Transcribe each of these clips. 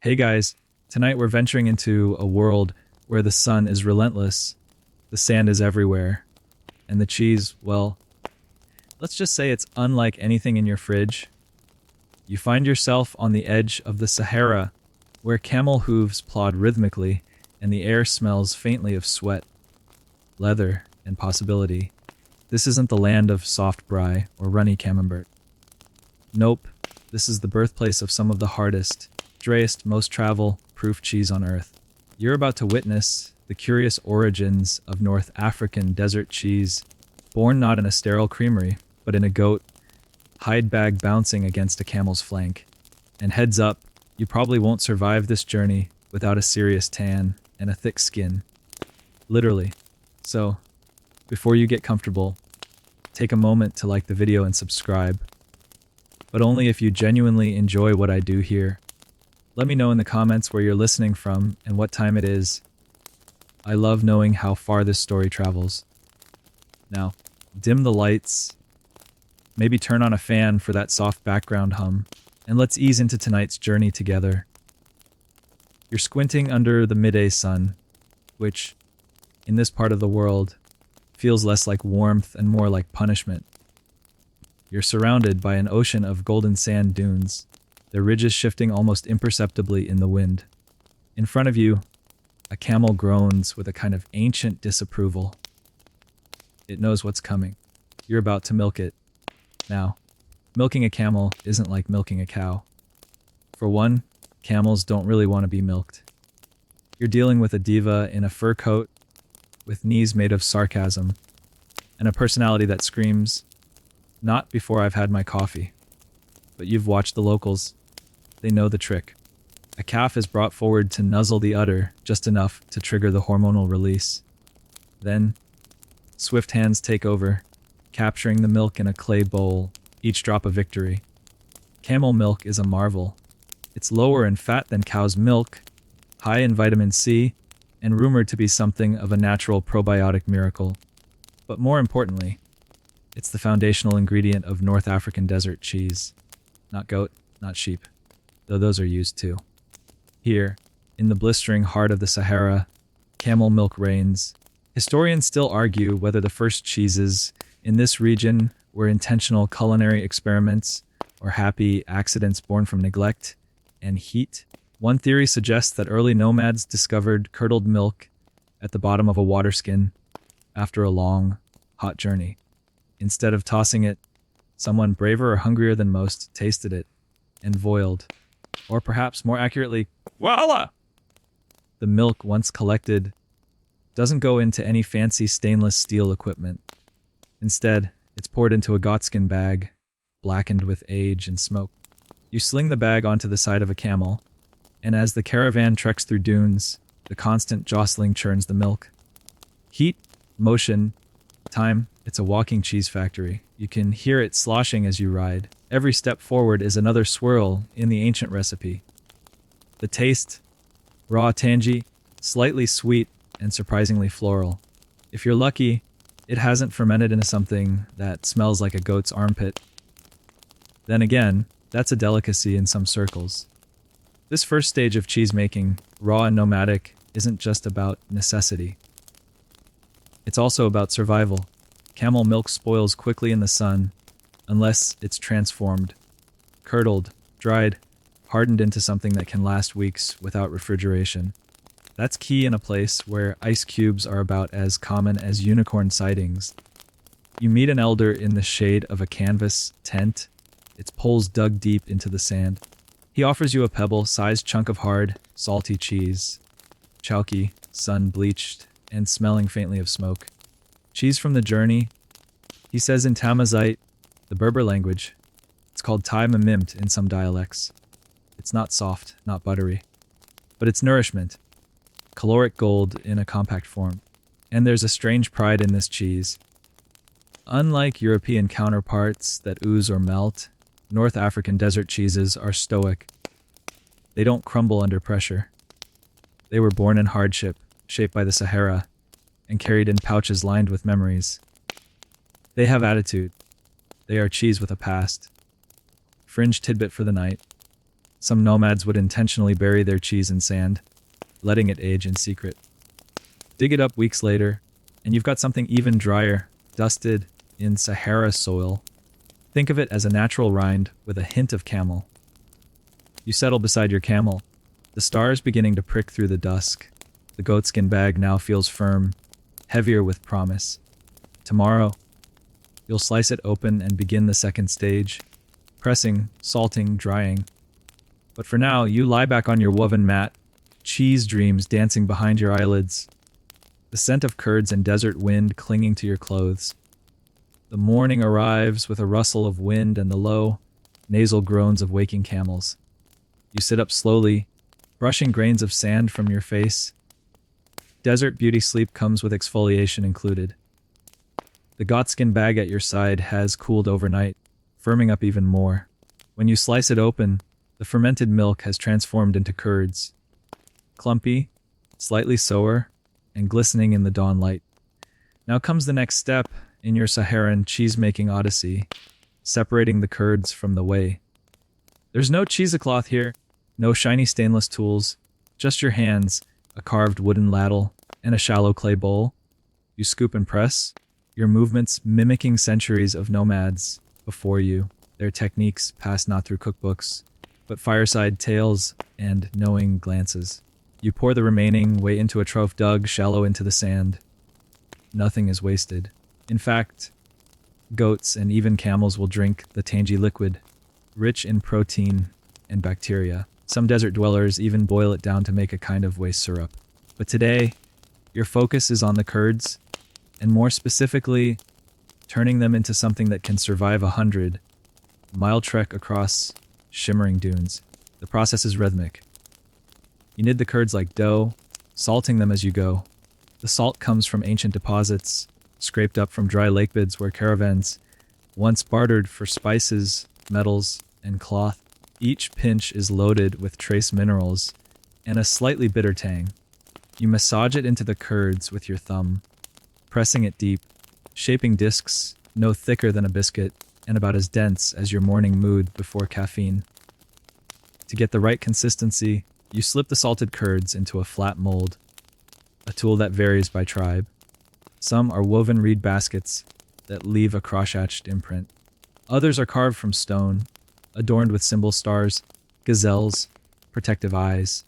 Hey guys, tonight we're venturing into a world where the sun is relentless, the sand is everywhere, and the cheese, well, let's just say it's unlike anything in your fridge. You find yourself on the edge of the Sahara, where camel hooves plod rhythmically and the air smells faintly of sweat, leather, and possibility. This isn't the land of soft brie or runny camembert. Nope, this is the birthplace of some of the hardest, driest, most travel-proof cheese on earth. You're about to witness the curious origins of North African desert cheese, born not in a sterile creamery, but in a goat, hide bag bouncing against a camel's flank. And heads up, you probably won't survive this journey without a serious tan and a thick skin. Literally. So, before you get comfortable, take a moment to like the video and subscribe. But only if you genuinely enjoy what I do here. Let me know in the comments where you're listening from and what time it is. I love knowing how far this story travels. Now, dim the lights, maybe turn on a fan for that soft background hum, and let's ease into tonight's journey together. You're squinting under the midday sun, which, in this part of the world, feels less like warmth and more like punishment. You're surrounded by an ocean of golden sand dunes, their ridges shifting almost imperceptibly in the wind. In front of you, a camel groans with a kind of ancient disapproval. It knows what's coming. You're about to milk it. Now, milking a camel isn't like milking a cow. For one, camels don't really want to be milked. You're dealing with a diva in a fur coat, with knees made of sarcasm, and a personality that screams, "Not before I've had my coffee." But you've watched the locals. They know the trick. A calf is brought forward to nuzzle the udder just enough to trigger the hormonal release. Then, swift hands take over, capturing the milk in a clay bowl, each drop a victory. Camel milk is a marvel. It's lower in fat than cow's milk, high in vitamin C, and rumored to be something of a natural probiotic miracle. But more importantly, it's the foundational ingredient of North African desert cheese. Not goat, not sheep, though those are used too. Here, in the blistering heart of the Sahara, camel milk reigns. Historians still argue whether the first cheeses in this region were intentional culinary experiments or happy accidents born from neglect and heat. One theory suggests that early nomads discovered curdled milk at the bottom of a water skin after a long, hot journey. Instead of tossing it, someone braver or hungrier than most tasted it and voiled, or perhaps more accurately, voila! The milk once collected doesn't go into any fancy stainless steel equipment. Instead, it's poured into a goatskin bag, blackened with age and smoke. You sling the bag onto the side of a camel, and as the caravan treks through dunes, the constant jostling churns the milk. Heat, motion, time, it's a walking cheese factory. You can hear it sloshing as you ride. Every step forward is another swirl in the ancient recipe. The taste, raw, tangy, slightly sweet, and surprisingly floral. If you're lucky, it hasn't fermented into something that smells like a goat's armpit. Then again, that's a delicacy in some circles. This first stage of cheese making, raw and nomadic, isn't just about necessity. It's also about survival. Camel milk spoils quickly in the sun, unless it's transformed, curdled, dried, hardened into something that can last weeks without refrigeration. That's key in a place where ice cubes are about as common as unicorn sightings. You meet an elder in the shade of a canvas tent, its poles dug deep into the sand. He offers you a pebble-sized chunk of hard, salty cheese, chalky, sun-bleached, and smelling faintly of smoke. Cheese from the journey, he says in Tamazight, the Berber language. It's called Tai Mimimt in some dialects. It's not soft, not buttery, but it's nourishment, caloric gold in a compact form. And there's a strange pride in this cheese. Unlike European counterparts that ooze or melt, North African desert cheeses are stoic. They don't crumble under pressure. They were born in hardship, shaped by the Sahara, and carried in pouches lined with memories. They have attitude. They are cheese with a past. Fringe tidbit for the night. Some nomads would intentionally bury their cheese in sand, letting it age in secret. Dig it up weeks later, and you've got something even drier, dusted in Sahara soil. Think of it as a natural rind with a hint of camel. You settle beside your camel, the stars beginning to prick through the dusk. The goatskin bag now feels firm, heavier with promise. Tomorrow, you'll slice it open and begin the second stage, pressing, salting, drying. But for now, you lie back on your woven mat, cheese dreams dancing behind your eyelids, the scent of curds and desert wind clinging to your clothes. The morning arrives with a rustle of wind and the low, nasal groans of waking camels. You sit up slowly, brushing grains of sand from your face. Desert beauty sleep comes with exfoliation included. The goatskin bag at your side has cooled overnight, firming up even more. When you slice it open, the fermented milk has transformed into curds. Clumpy, slightly sour, and glistening in the dawn light. Now comes the next step in your Saharan cheese-making odyssey, separating the curds from the whey. There's no cheesecloth here, no shiny stainless tools, just your hands, a carved wooden ladle, and a shallow clay bowl. You scoop and press, your movements mimicking centuries of nomads before you, their techniques passed not through cookbooks, but fireside tales and knowing glances. You pour the remaining whey into a trough dug shallow into the sand. Nothing is wasted. In fact, goats and even camels will drink the tangy liquid, rich in protein and bacteria. Some desert dwellers even boil it down to make a kind of whey syrup. But today, your focus is on the curds, and more specifically, turning them into something that can survive 100-mile trek across shimmering dunes. The process is rhythmic. You knead the curds like dough, salting them as you go. The salt comes from ancient deposits, scraped up from dry lake beds where caravans once bartered for spices, metals, and cloth. Each pinch is loaded with trace minerals and a slightly bitter tang. You massage it into the curds with your thumb, pressing it deep, shaping discs no thicker than a biscuit and about as dense as your morning mood before caffeine. To get the right consistency, you slip the salted curds into a flat mold, a tool that varies by tribe. Some are woven reed baskets that leave a cross-hatched imprint. Others are carved from stone, adorned with symbol stars, gazelles, protective eyes.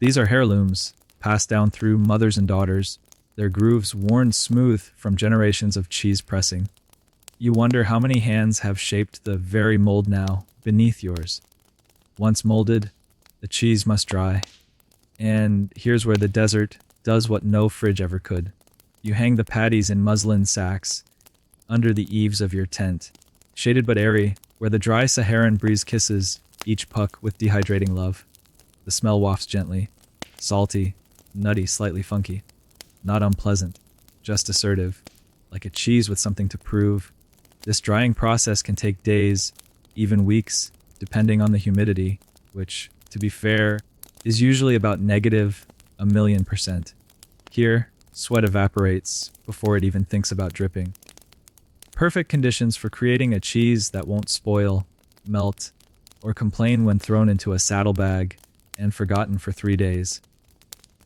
These are heirlooms, passed down through mothers and daughters, their grooves worn smooth from generations of cheese pressing. You wonder how many hands have shaped the very mold now beneath yours. Once molded, the cheese must dry. And here's where the desert does what no fridge ever could. You hang the patties in muslin sacks under the eaves of your tent, shaded but airy, where the dry Saharan breeze kisses each puck with dehydrating love. The smell wafts gently, salty, nutty, slightly funky. Not unpleasant, just assertive, like a cheese with something to prove. This drying process can take days, even weeks, depending on the humidity, which, to be fair, is usually about -1,000,000%. Here, sweat evaporates before it even thinks about dripping. Perfect conditions for creating a cheese that won't spoil, melt, or complain when thrown into a saddlebag and forgotten for 3 days.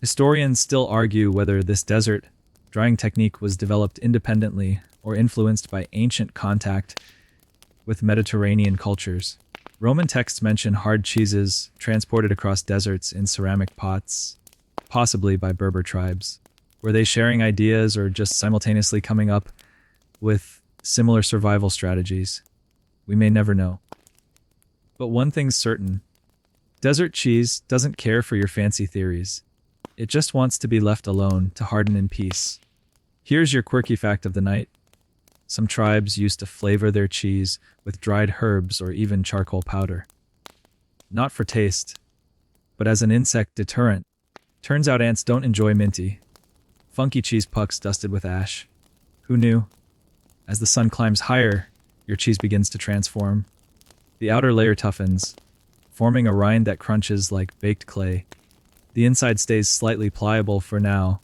Historians still argue whether this desert drying technique was developed independently or influenced by ancient contact with Mediterranean cultures. Roman texts mention hard cheeses transported across deserts in ceramic pots, possibly by Berber tribes. Were they sharing ideas or just simultaneously coming up with similar survival strategies? We may never know. But one thing's certain. Desert cheese doesn't care for your fancy theories. It just wants to be left alone to harden in peace. Here's your quirky fact of the night. Some tribes used to flavor their cheese with dried herbs or even charcoal powder. Not for taste, but as an insect deterrent. Turns out ants don't enjoy minty, funky cheese pucks dusted with ash. Who knew? As the sun climbs higher, your cheese begins to transform. The outer layer toughens, forming a rind that crunches like baked clay. The inside stays slightly pliable for now,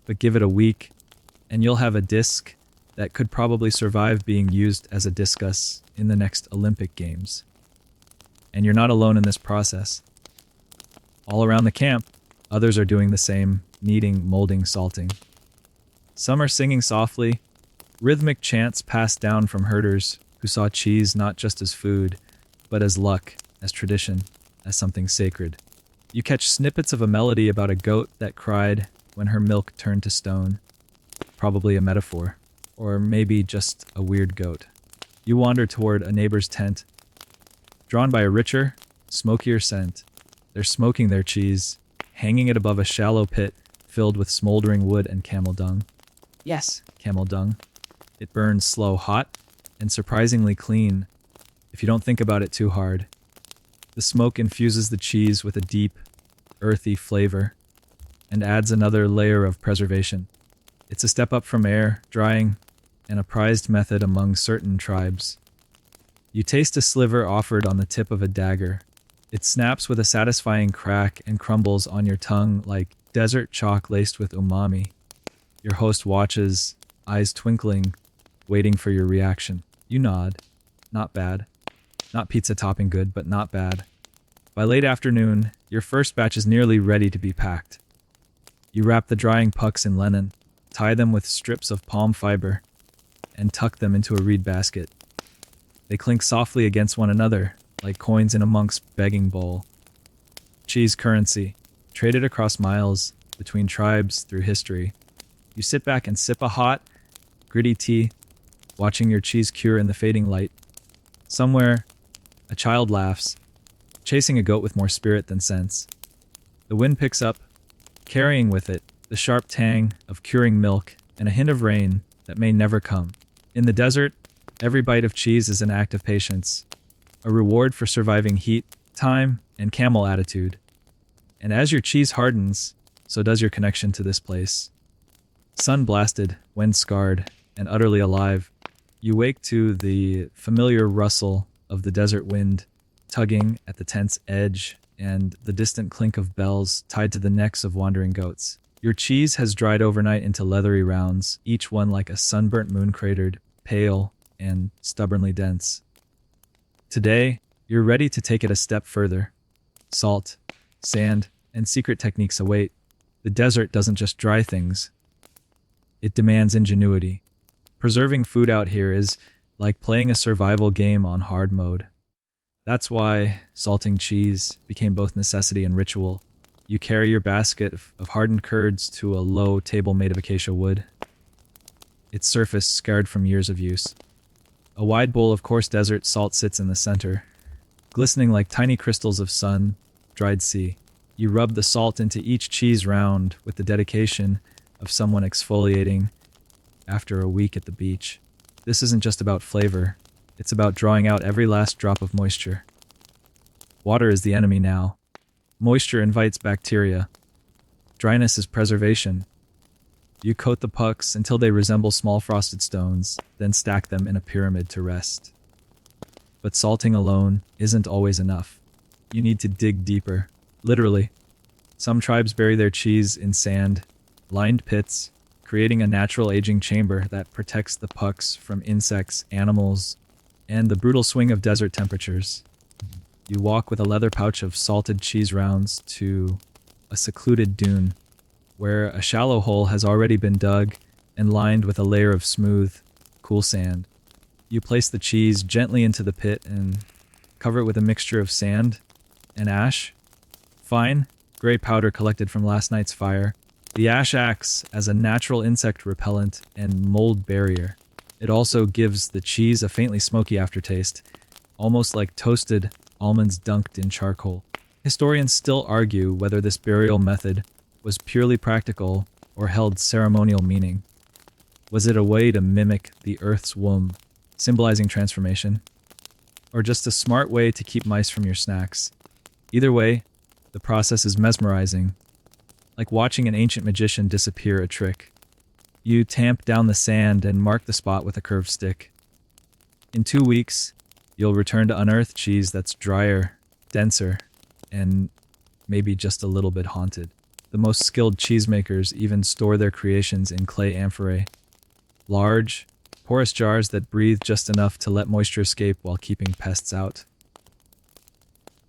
but give it a week, and you'll have a disc that could probably survive being used as a discus in the next Olympic Games. And you're not alone in this process. All around the camp, others are doing the same, kneading, molding, salting. Some are singing softly, rhythmic chants passed down from herders who saw cheese not just as food, but as luck, as tradition, as something sacred. You catch snippets of a melody about a goat that cried when her milk turned to stone. Probably a metaphor, or maybe just a weird goat. You wander toward a neighbor's tent, drawn by a richer, smokier scent. They're smoking their cheese, hanging it above a shallow pit filled with smoldering wood and camel dung. Yes, camel dung. It burns slow, hot, and surprisingly clean, if you don't think about it too hard. The smoke infuses the cheese with a deep, earthy flavor, and adds another layer of preservation. It's a step up from air, drying, and a prized method among certain tribes. You taste a sliver offered on the tip of a dagger. It snaps with a satisfying crack and crumbles on your tongue like desert chalk laced with umami. Your host watches, eyes twinkling, waiting for your reaction. You nod. Not bad. Not pizza topping good, but not bad. By late afternoon, your first batch is nearly ready to be packed. You wrap the drying pucks in linen, tie them with strips of palm fiber, and tuck them into a reed basket. They clink softly against one another, like coins in a monk's begging bowl. Cheese currency, traded across miles, between tribes through history. You sit back and sip a hot, gritty tea, watching your cheese cure in the fading light. Somewhere, a child laughs, chasing a goat with more spirit than sense. The wind picks up, carrying with it the sharp tang of curing milk and a hint of rain that may never come. In the desert, every bite of cheese is an act of patience, a reward for surviving heat, time, and camel attitude. And as your cheese hardens, so does your connection to this place. Sun-blasted, wind-scarred, and utterly alive, you wake to the familiar rustle of the desert wind tugging at the tent's edge and the distant clink of bells tied to the necks of wandering goats. Your cheese has dried overnight into leathery rounds, each one like a sunburnt moon cratered, pale, and stubbornly dense. Today, you're ready to take it a step further. Salt, sand, and secret techniques await. The desert doesn't just dry things. It demands ingenuity. Preserving food out here is like playing a survival game on hard mode. That's why salting cheese became both necessity and ritual. You carry your basket of hardened curds to a low table made of acacia wood, its surface scarred from years of use. A wide bowl of coarse desert salt sits in the center, glistening like tiny crystals of sun-dried sea. You rub the salt into each cheese round with the dedication of someone exfoliating after a week at the beach. This isn't just about flavor, it's about drawing out every last drop of moisture. Water is the enemy now. Moisture invites bacteria. Dryness is preservation. You coat the pucks until they resemble small frosted stones, then stack them in a pyramid to rest. But salting alone isn't always enough. You need to dig deeper. Literally. Some tribes bury their cheese in sand-lined pits, creating a natural aging chamber that protects the pucks from insects, animals, and the brutal swing of desert temperatures. You walk with a leather pouch of salted cheese rounds to a secluded dune, where a shallow hole has already been dug and lined with a layer of smooth, cool sand. You place the cheese gently into the pit and cover it with a mixture of sand and ash. Fine, gray powder collected from last night's fire. The ash acts as a natural insect repellent and mold barrier. It also gives the cheese a faintly smoky aftertaste, almost like toasted almonds dunked in charcoal. Historians still argue whether this burial method was purely practical or held ceremonial meaning. Was it a way to mimic the Earth's womb, symbolizing transformation? Or just a smart way to keep mice from your snacks? Either way, the process is mesmerizing, like watching an ancient magician disappear a trick. You tamp down the sand and mark the spot with a curved stick. In 2 weeks, you'll return to unearthed cheese that's drier, denser, and maybe just a little bit haunted. The most skilled cheesemakers even store their creations in clay amphorae, large, porous jars that breathe just enough to let moisture escape while keeping pests out.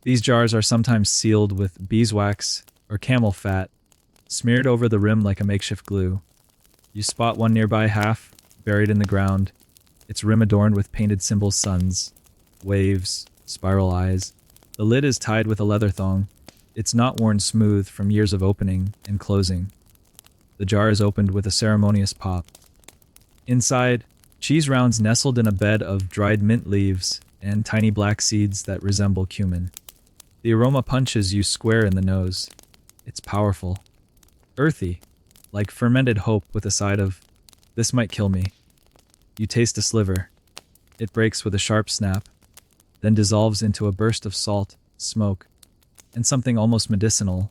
These jars are sometimes sealed with beeswax or camel fat, smeared over the rim like a makeshift glue. You spot one nearby, half buried in the ground, its rim adorned with painted symbols, suns, waves, spiral eyes. The lid is tied with a leather thong. It's not worn smooth from years of opening and closing. The jar is opened with a ceremonious pop. Inside, cheese rounds nestled in a bed of dried mint leaves and tiny black seeds that resemble cumin. The aroma punches you square in the nose. It's powerful. Earthy, like fermented hope with a side of, "This might kill me." You taste a sliver. It breaks with a sharp snap, then dissolves into a burst of salt, smoke, and something almost medicinal,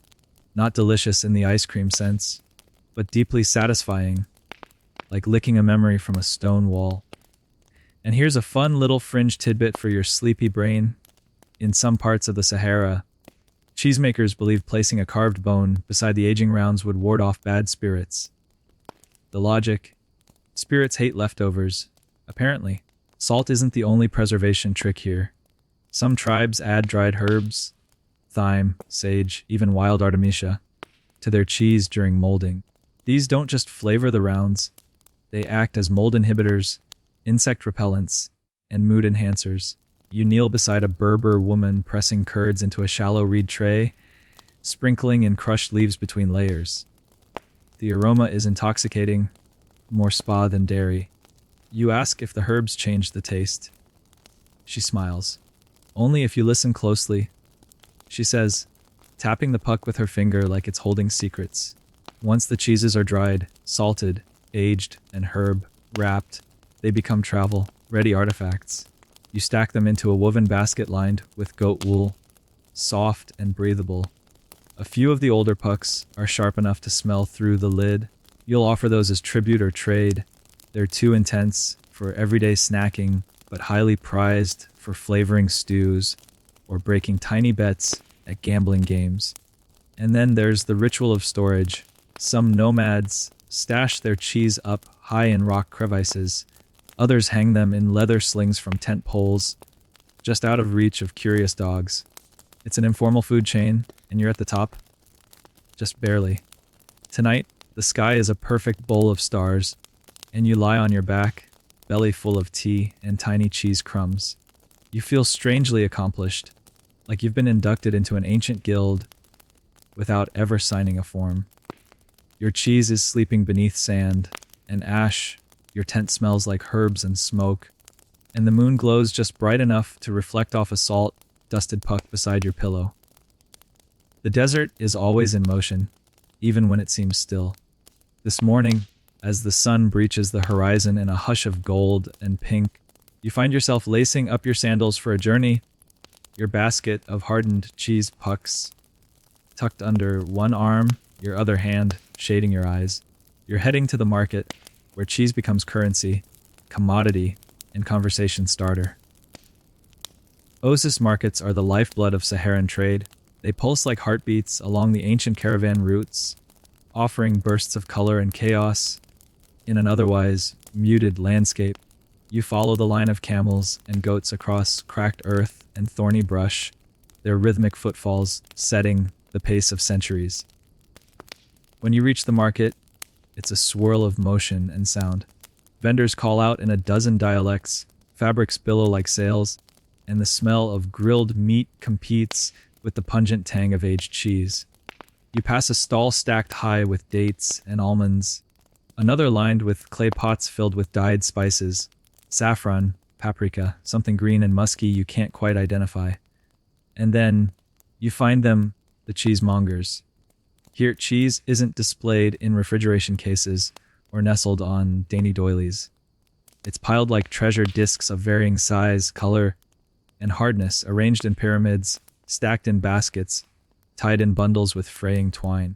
not delicious in the ice cream sense, but deeply satisfying, like licking a memory from a stone wall. And here's a fun little fringe tidbit for your sleepy brain. In some parts of the Sahara, cheesemakers believed placing a carved bone beside the aging rounds would ward off bad spirits. The logic: spirits hate leftovers. Apparently, salt isn't the only preservation trick here. Some tribes add dried herbs, thyme, sage, even wild artemisia, to their cheese during molding. These don't just flavor the rounds, they act as mold inhibitors, insect repellents, and mood enhancers. You kneel beside a Berber woman pressing curds into a shallow reed tray, sprinkling in crushed leaves between layers. The aroma is intoxicating, more spa than dairy. You ask if the herbs change the taste. She smiles. Only if you listen closely. She says, tapping the puck with her finger like it's holding secrets. Once the cheeses are dried, salted, aged, and herb wrapped, they become travel-ready artifacts. You stack them into a woven basket lined with goat wool, soft and breathable. A few of the older pucks are sharp enough to smell through the lid. You'll offer those as tribute or trade. They're too intense for everyday snacking, but highly prized for flavoring stews or breaking tiny bets at gambling games. And then there's the ritual of storage. Some nomads stash their cheese up high in rock crevices. Others hang them in leather slings from tent poles, just out of reach of curious dogs. It's an informal food chain, and you're at the top. Just barely. Tonight, the sky is a perfect bowl of stars, and you lie on your back, belly full of tea and tiny cheese crumbs. You feel strangely accomplished, like you've been inducted into an ancient guild without ever signing a form. Your cheese is sleeping beneath sand and ash. Your tent smells like herbs and smoke, and the moon glows just bright enough to reflect off a salt-dusted puck beside your pillow. The desert is always in motion, even when it seems still. This morning, as the sun breaches the horizon in a hush of gold and pink, you find yourself lacing up your sandals for a journey, your basket of hardened cheese pucks tucked under one arm, your other hand shading your eyes. You're heading to the market, where cheese becomes currency, commodity, and conversation starter. Oasis markets are the lifeblood of Saharan trade. They pulse like heartbeats along the ancient caravan routes, offering bursts of color and chaos in an otherwise muted landscape. You follow the line of camels and goats across cracked earth and thorny brush, their rhythmic footfalls setting the pace of centuries. When you reach the market, it's a swirl of motion and sound. Vendors call out in a dozen dialects, fabrics billow like sails, and the smell of grilled meat competes with the pungent tang of aged cheese. You pass a stall stacked high with dates and almonds, another lined with clay pots filled with dyed spices, saffron, paprika, something green and musky you can't quite identify. And then you find them, the cheesemongers. Here, cheese isn't displayed in refrigeration cases or nestled on dainty doilies. It's piled like treasure discs of varying size, color, and hardness, arranged in pyramids, stacked in baskets, tied in bundles with fraying twine.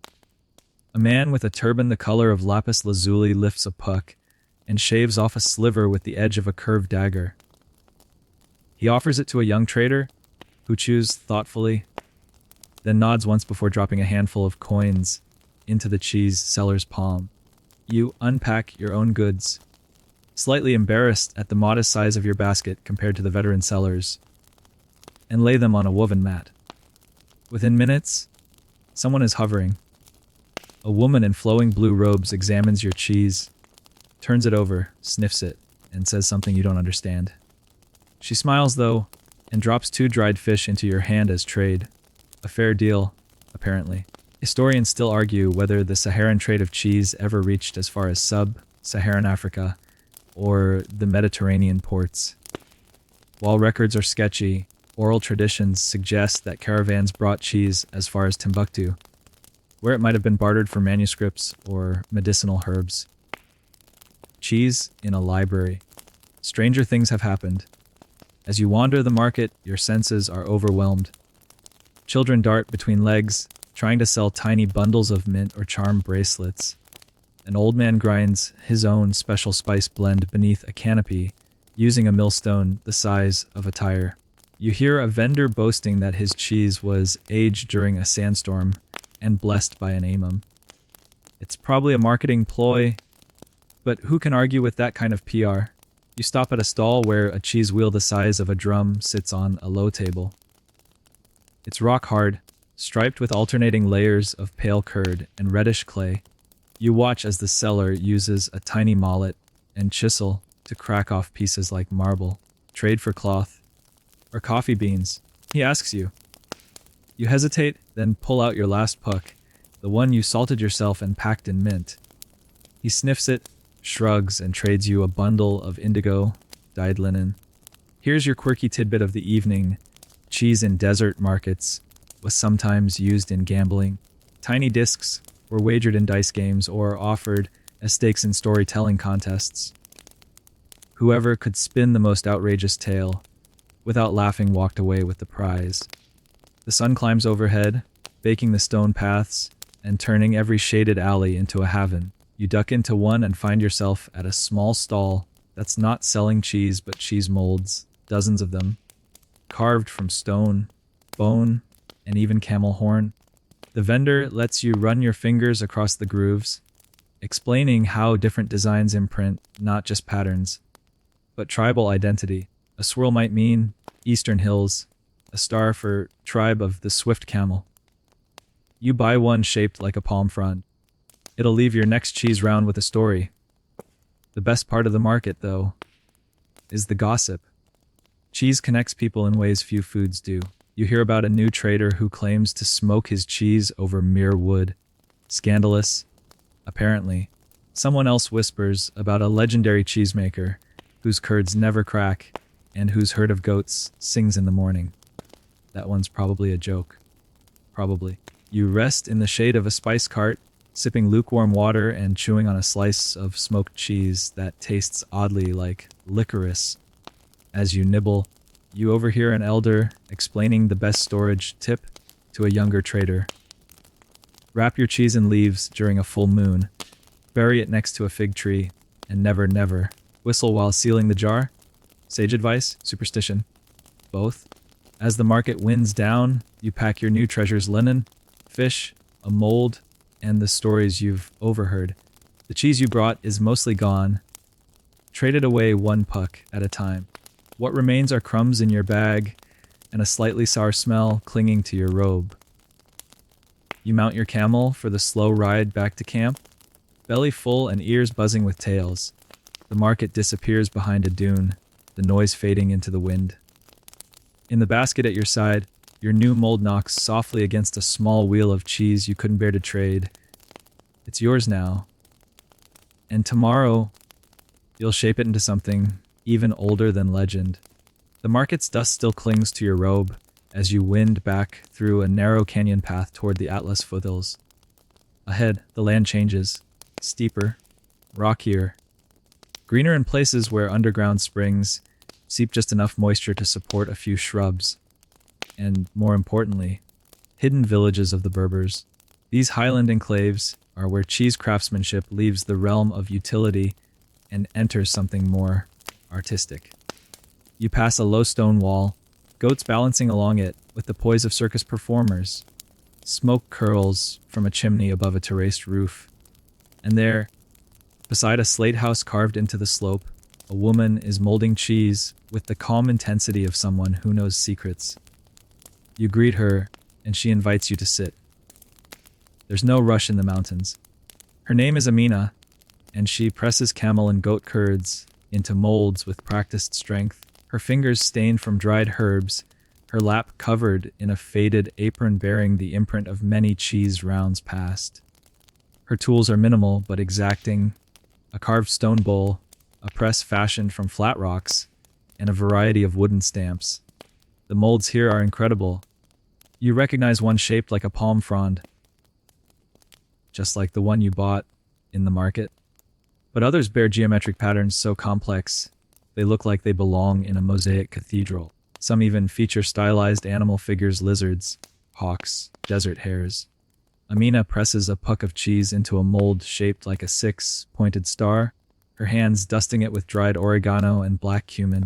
A man with a turban the color of lapis lazuli lifts a puck and shaves off a sliver with the edge of a curved dagger. He offers it to a young trader, who chews thoughtfully, then nods once before dropping a handful of coins into the cheese seller's palm. You unpack your own goods, slightly embarrassed at the modest size of your basket compared to the veteran sellers, and lay them on a woven mat. Within minutes, someone is hovering. A woman in flowing blue robes examines your cheese, turns it over, sniffs it, and says something you don't understand. She smiles, though, and drops 2 dried fish into your hand as trade. A fair deal, apparently. Historians still argue whether the Saharan trade of cheese ever reached as far as sub-Saharan Africa or the Mediterranean ports. While records are sketchy, oral traditions suggest that caravans brought cheese as far as Timbuktu, where it might have been bartered for manuscripts or medicinal herbs. Cheese in a library. Stranger things have happened. As you wander the market, your senses are overwhelmed. Children dart between legs, trying to sell tiny bundles of mint or charm bracelets. An old man grinds his own special spice blend beneath a canopy, using a millstone the size of a tire. You hear a vendor boasting that his cheese was aged during a sandstorm and blessed by an imam. It's probably a marketing ploy, but who can argue with that kind of PR? You stop at a stall where a cheese wheel the size of a drum sits on a low table. It's rock hard, striped with alternating layers of pale curd and reddish clay. You watch as the seller uses a tiny mallet and chisel to crack off pieces like marble. Trade for cloth or coffee beans, he asks you. You hesitate, then pull out your last puck, the one you salted yourself and packed in mint. He sniffs it, shrugs, and trades you a bundle of indigo, dyed linen. Here's your quirky tidbit of the evening. Cheese in desert markets was sometimes used in gambling. Tiny discs were wagered in dice games or offered as stakes in storytelling contests. Whoever could spin the most outrageous tale, without laughing, walked away with the prize. The sun climbs overhead, baking the stone paths and turning every shaded alley into a haven. You duck into one and find yourself at a small stall that's not selling cheese but cheese molds, dozens of them, carved from stone, bone, and even camel horn. The vendor lets you run your fingers across the grooves, explaining how different designs imprint not just patterns, but tribal identity. A swirl might mean Eastern Hills, a star for tribe of the swift camel. You buy one shaped like a palm frond. It'll leave your next cheese round with a story. The best part of the market, though, is the gossip. Cheese connects people in ways few foods do. You hear about a new trader who claims to smoke his cheese over mere wood. Scandalous. Apparently, someone else whispers about a legendary cheesemaker whose curds never crack and whose herd of goats sings in the morning. That one's probably a joke. Probably. You rest in the shade of a spice cart, sipping lukewarm water and chewing on a slice of smoked cheese that tastes oddly like licorice. As you nibble, you overhear an elder explaining the best storage tip to a younger trader. Wrap your cheese in leaves during a full moon, bury it next to a fig tree, and never, never whistle while sealing the jar. Sage advice? Superstition? Both? As the market winds down, you pack your new treasures: linen, fish, a mold, and the stories you've overheard. The cheese you brought is mostly gone. Trade it away one puck at a time. What remains are crumbs in your bag and a slightly sour smell clinging to your robe. You mount your camel for the slow ride back to camp, belly full and ears buzzing with tales. The market disappears behind a dune, the noise fading into the wind. In the basket at your side, your new mold knocks softly against a small wheel of cheese you couldn't bear to trade. It's yours now. And tomorrow, you'll shape it into something even older than legend. The market's dust still clings to your robe as you wind back through a narrow canyon path toward the Atlas foothills. Ahead, the land changes, steeper, rockier, greener in places where underground springs seep just enough moisture to support a few shrubs, and, more importantly, hidden villages of the Berbers. These highland enclaves are where cheese craftsmanship leaves the realm of utility and enters something more artistic. You pass a low stone wall, goats balancing along it with the poise of circus performers. Smoke curls from a chimney above a terraced roof. And there, beside a slate house carved into the slope, a woman is molding cheese with the calm intensity of someone who knows secrets. You greet her, and she invites you to sit. There's no rush in the mountains. Her name is Amina, and she presses camel and goat curds into molds with practiced strength, her fingers stained from dried herbs, her lap covered in a faded apron bearing the imprint of many cheese rounds past. Her tools are minimal but exacting: a carved stone bowl, a press fashioned from flat rocks, and a variety of wooden stamps. The molds here are incredible. You recognize one shaped like a palm frond, just like the one you bought in the market. But others bear geometric patterns so complex, they look like they belong in a mosaic cathedral. Some even feature stylized animal figures: lizards, hawks, desert hares. Amina presses a puck of cheese into a mold shaped like a six-pointed star, her hands dusting it with dried oregano and black cumin.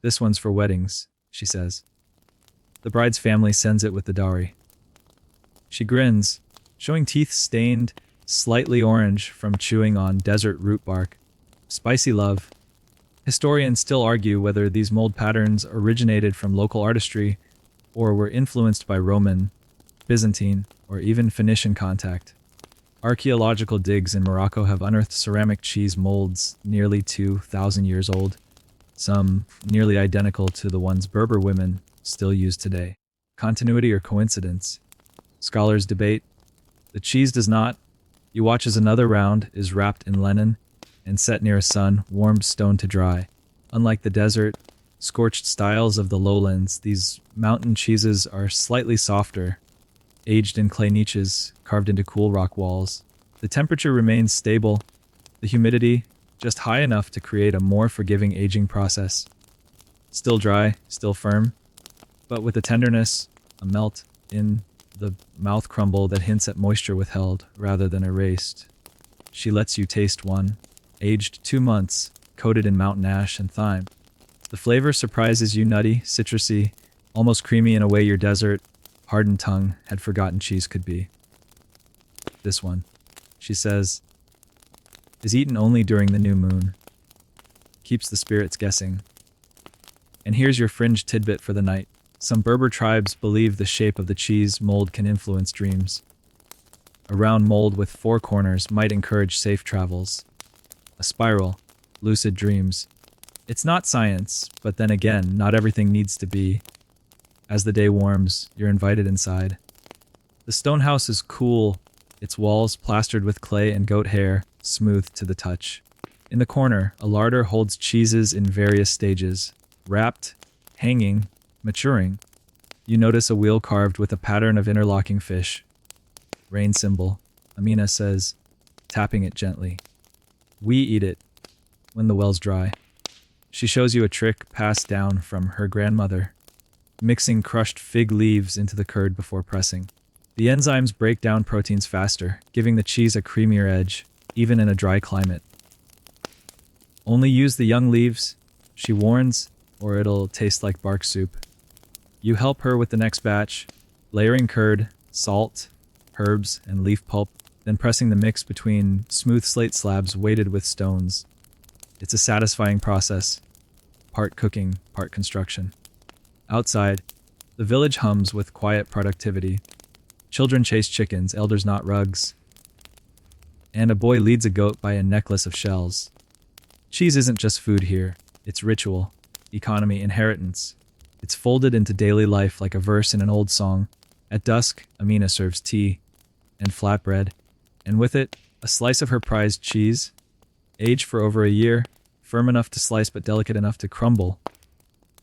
"This one's for weddings," she says. "The bride's family sends it with the dowry." She grins, showing teeth stained slightly orange from chewing on desert root bark. Spicy love. Historians still argue whether these mold patterns originated from local artistry or were influenced by Roman, Byzantine, or even Phoenician contact. Archaeological digs in Morocco have unearthed ceramic cheese molds nearly 2,000 years old, some nearly identical to the ones Berber women still use today. Continuity or coincidence? Scholars debate. The cheese does not. You watch as another round is wrapped in linen and set near a sun-warmed stone to dry. Unlike the desert, scorched styles of the lowlands, these mountain cheeses are slightly softer, aged in clay niches carved into cool rock walls. The temperature remains stable, the humidity just high enough to create a more forgiving aging process. Still dry, still firm, but with a tenderness, a melt in the mouth crumble that hints at moisture withheld rather than erased. She lets you taste one, aged 2 months, coated in mountain ash and thyme. The flavor surprises you: nutty, citrusy, almost creamy in a way your desert, hardened tongue had forgotten cheese could be. "This one," she says, "is eaten only during the new moon." Keeps the spirits guessing. And here's your fringe tidbit for the night. Some Berber tribes believe the shape of the cheese mold can influence dreams. A round mold with 4 corners might encourage safe travels. A spiral, lucid dreams. It's not science, but then again, not everything needs to be. As the day warms, you're invited inside. The stone house is cool, its walls plastered with clay and goat hair, smooth to the touch. In the corner, a larder holds cheeses in various stages: wrapped, hanging, maturing. You notice a wheel carved with a pattern of interlocking fish. "Rain symbol," Amina says, tapping it gently. "We eat it when the well's dry." She shows you a trick passed down from her grandmother: mixing crushed fig leaves into the curd before pressing. The enzymes break down proteins faster, giving the cheese a creamier edge, even in a dry climate. "Only use the young leaves," she warns, "or it'll taste like bark soup." You help her with the next batch, layering curd, salt, herbs, and leaf pulp, then pressing the mix between smooth slate slabs weighted with stones. It's a satisfying process, part cooking, part construction. Outside, the village hums with quiet productivity. Children chase chickens, elders knot rugs, and a boy leads a goat by a necklace of shells. Cheese isn't just food here, it's ritual, economy, inheritance. It's folded into daily life like a verse in an old song. At dusk, Amina serves tea and flatbread, and with it, a slice of her prized cheese, aged for over a year, firm enough to slice but delicate enough to crumble.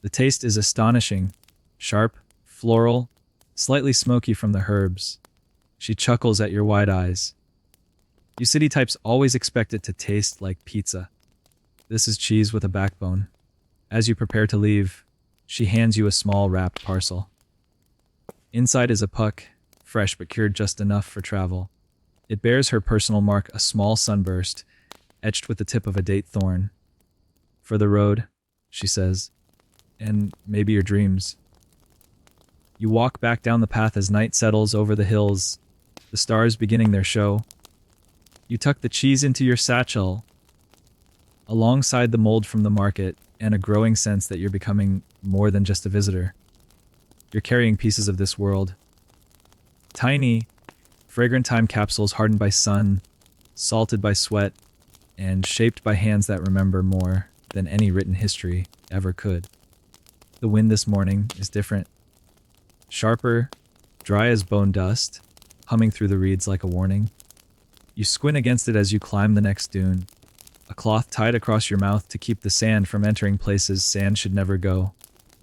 The taste is astonishing, sharp, floral, slightly smoky from the herbs. She chuckles at your wide eyes. You city types always expect it to taste like pizza. This is cheese with a backbone. As you prepare to leave, she hands you a small wrapped parcel. Inside is a puck, fresh but cured just enough for travel. It bears her personal mark, a small sunburst, etched with the tip of a date thorn. "For the road," she says, "and maybe your dreams." You walk back down the path as night settles over the hills, the stars beginning their show. You tuck the cheese into your satchel, alongside the mold from the market, and a growing sense that you're becoming more than just a visitor. You're carrying pieces of this world. Tiny, fragrant time capsules hardened by sun, salted by sweat, and shaped by hands that remember more than any written history ever could. The wind this morning is different. Sharper, dry as bone dust, humming through the reeds like a warning. You squint against it as you climb the next dune. A cloth tied across your mouth to keep the sand from entering places sand should never go.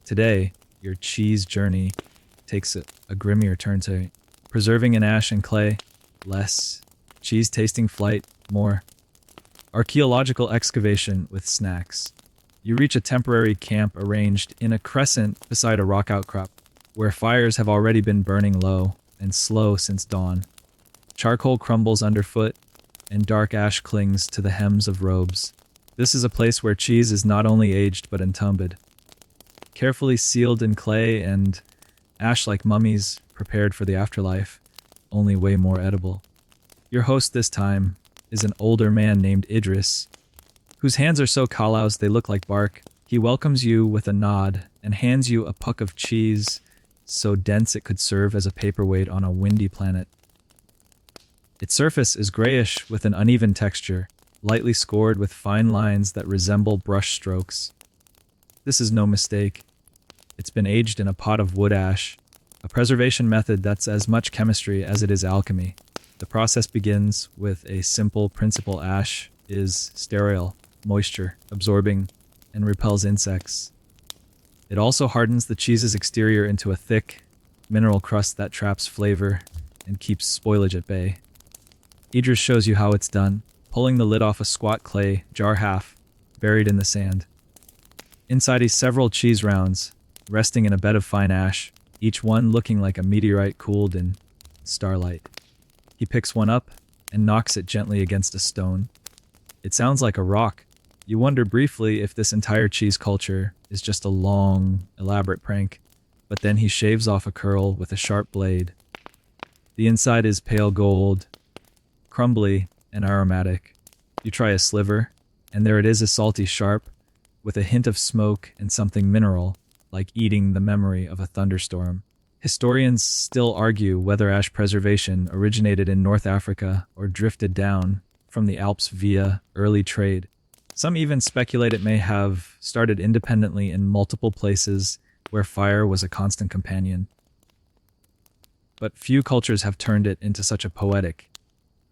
Today, your cheese journey takes a grimmier turn to preserving in ash and clay. Less. Cheese tasting flight. More. Archaeological excavation with snacks. You reach a temporary camp arranged in a crescent beside a rock outcrop, where fires have already been burning low and slow since dawn. Charcoal crumbles underfoot, and dark ash clings to the hems of robes. This is a place where cheese is not only aged but entombed. Carefully sealed in clay and ash like mummies prepared for the afterlife, only way more edible. Your host this time is an older man named Idris, whose hands are so callous they look like bark. He welcomes you with a nod and hands you a puck of cheese so dense it could serve as a paperweight on a windy planet. Its surface is grayish with an uneven texture, lightly scored with fine lines that resemble brush strokes. This is no mistake. It's been aged in a pot of wood ash, a preservation method that's as much chemistry as it is alchemy. The process begins with a simple principle. Ash is sterile, moisture absorbing, and repels insects. It also hardens the cheese's exterior into a thick, mineral crust that traps flavor and keeps spoilage at bay. Idris shows you how it's done, pulling the lid off a squat clay jar half buried in the sand. Inside is several cheese rounds, resting in a bed of fine ash, each one looking like a meteorite cooled in starlight. He picks one up and knocks it gently against a stone. It sounds like a rock. You wonder briefly if this entire cheese culture is just a long, elaborate prank, but then he shaves off a curl with a sharp blade. The inside is pale gold, crumbly and aromatic. You try a sliver, and there it is, a salty sharp, with a hint of smoke and something mineral, like eating the memory of a thunderstorm. Historians still argue whether ash preservation originated in North Africa or drifted down from the Alps via early trade. Some even speculate it may have started independently in multiple places where fire was a constant companion. But few cultures have turned it into such a poetic,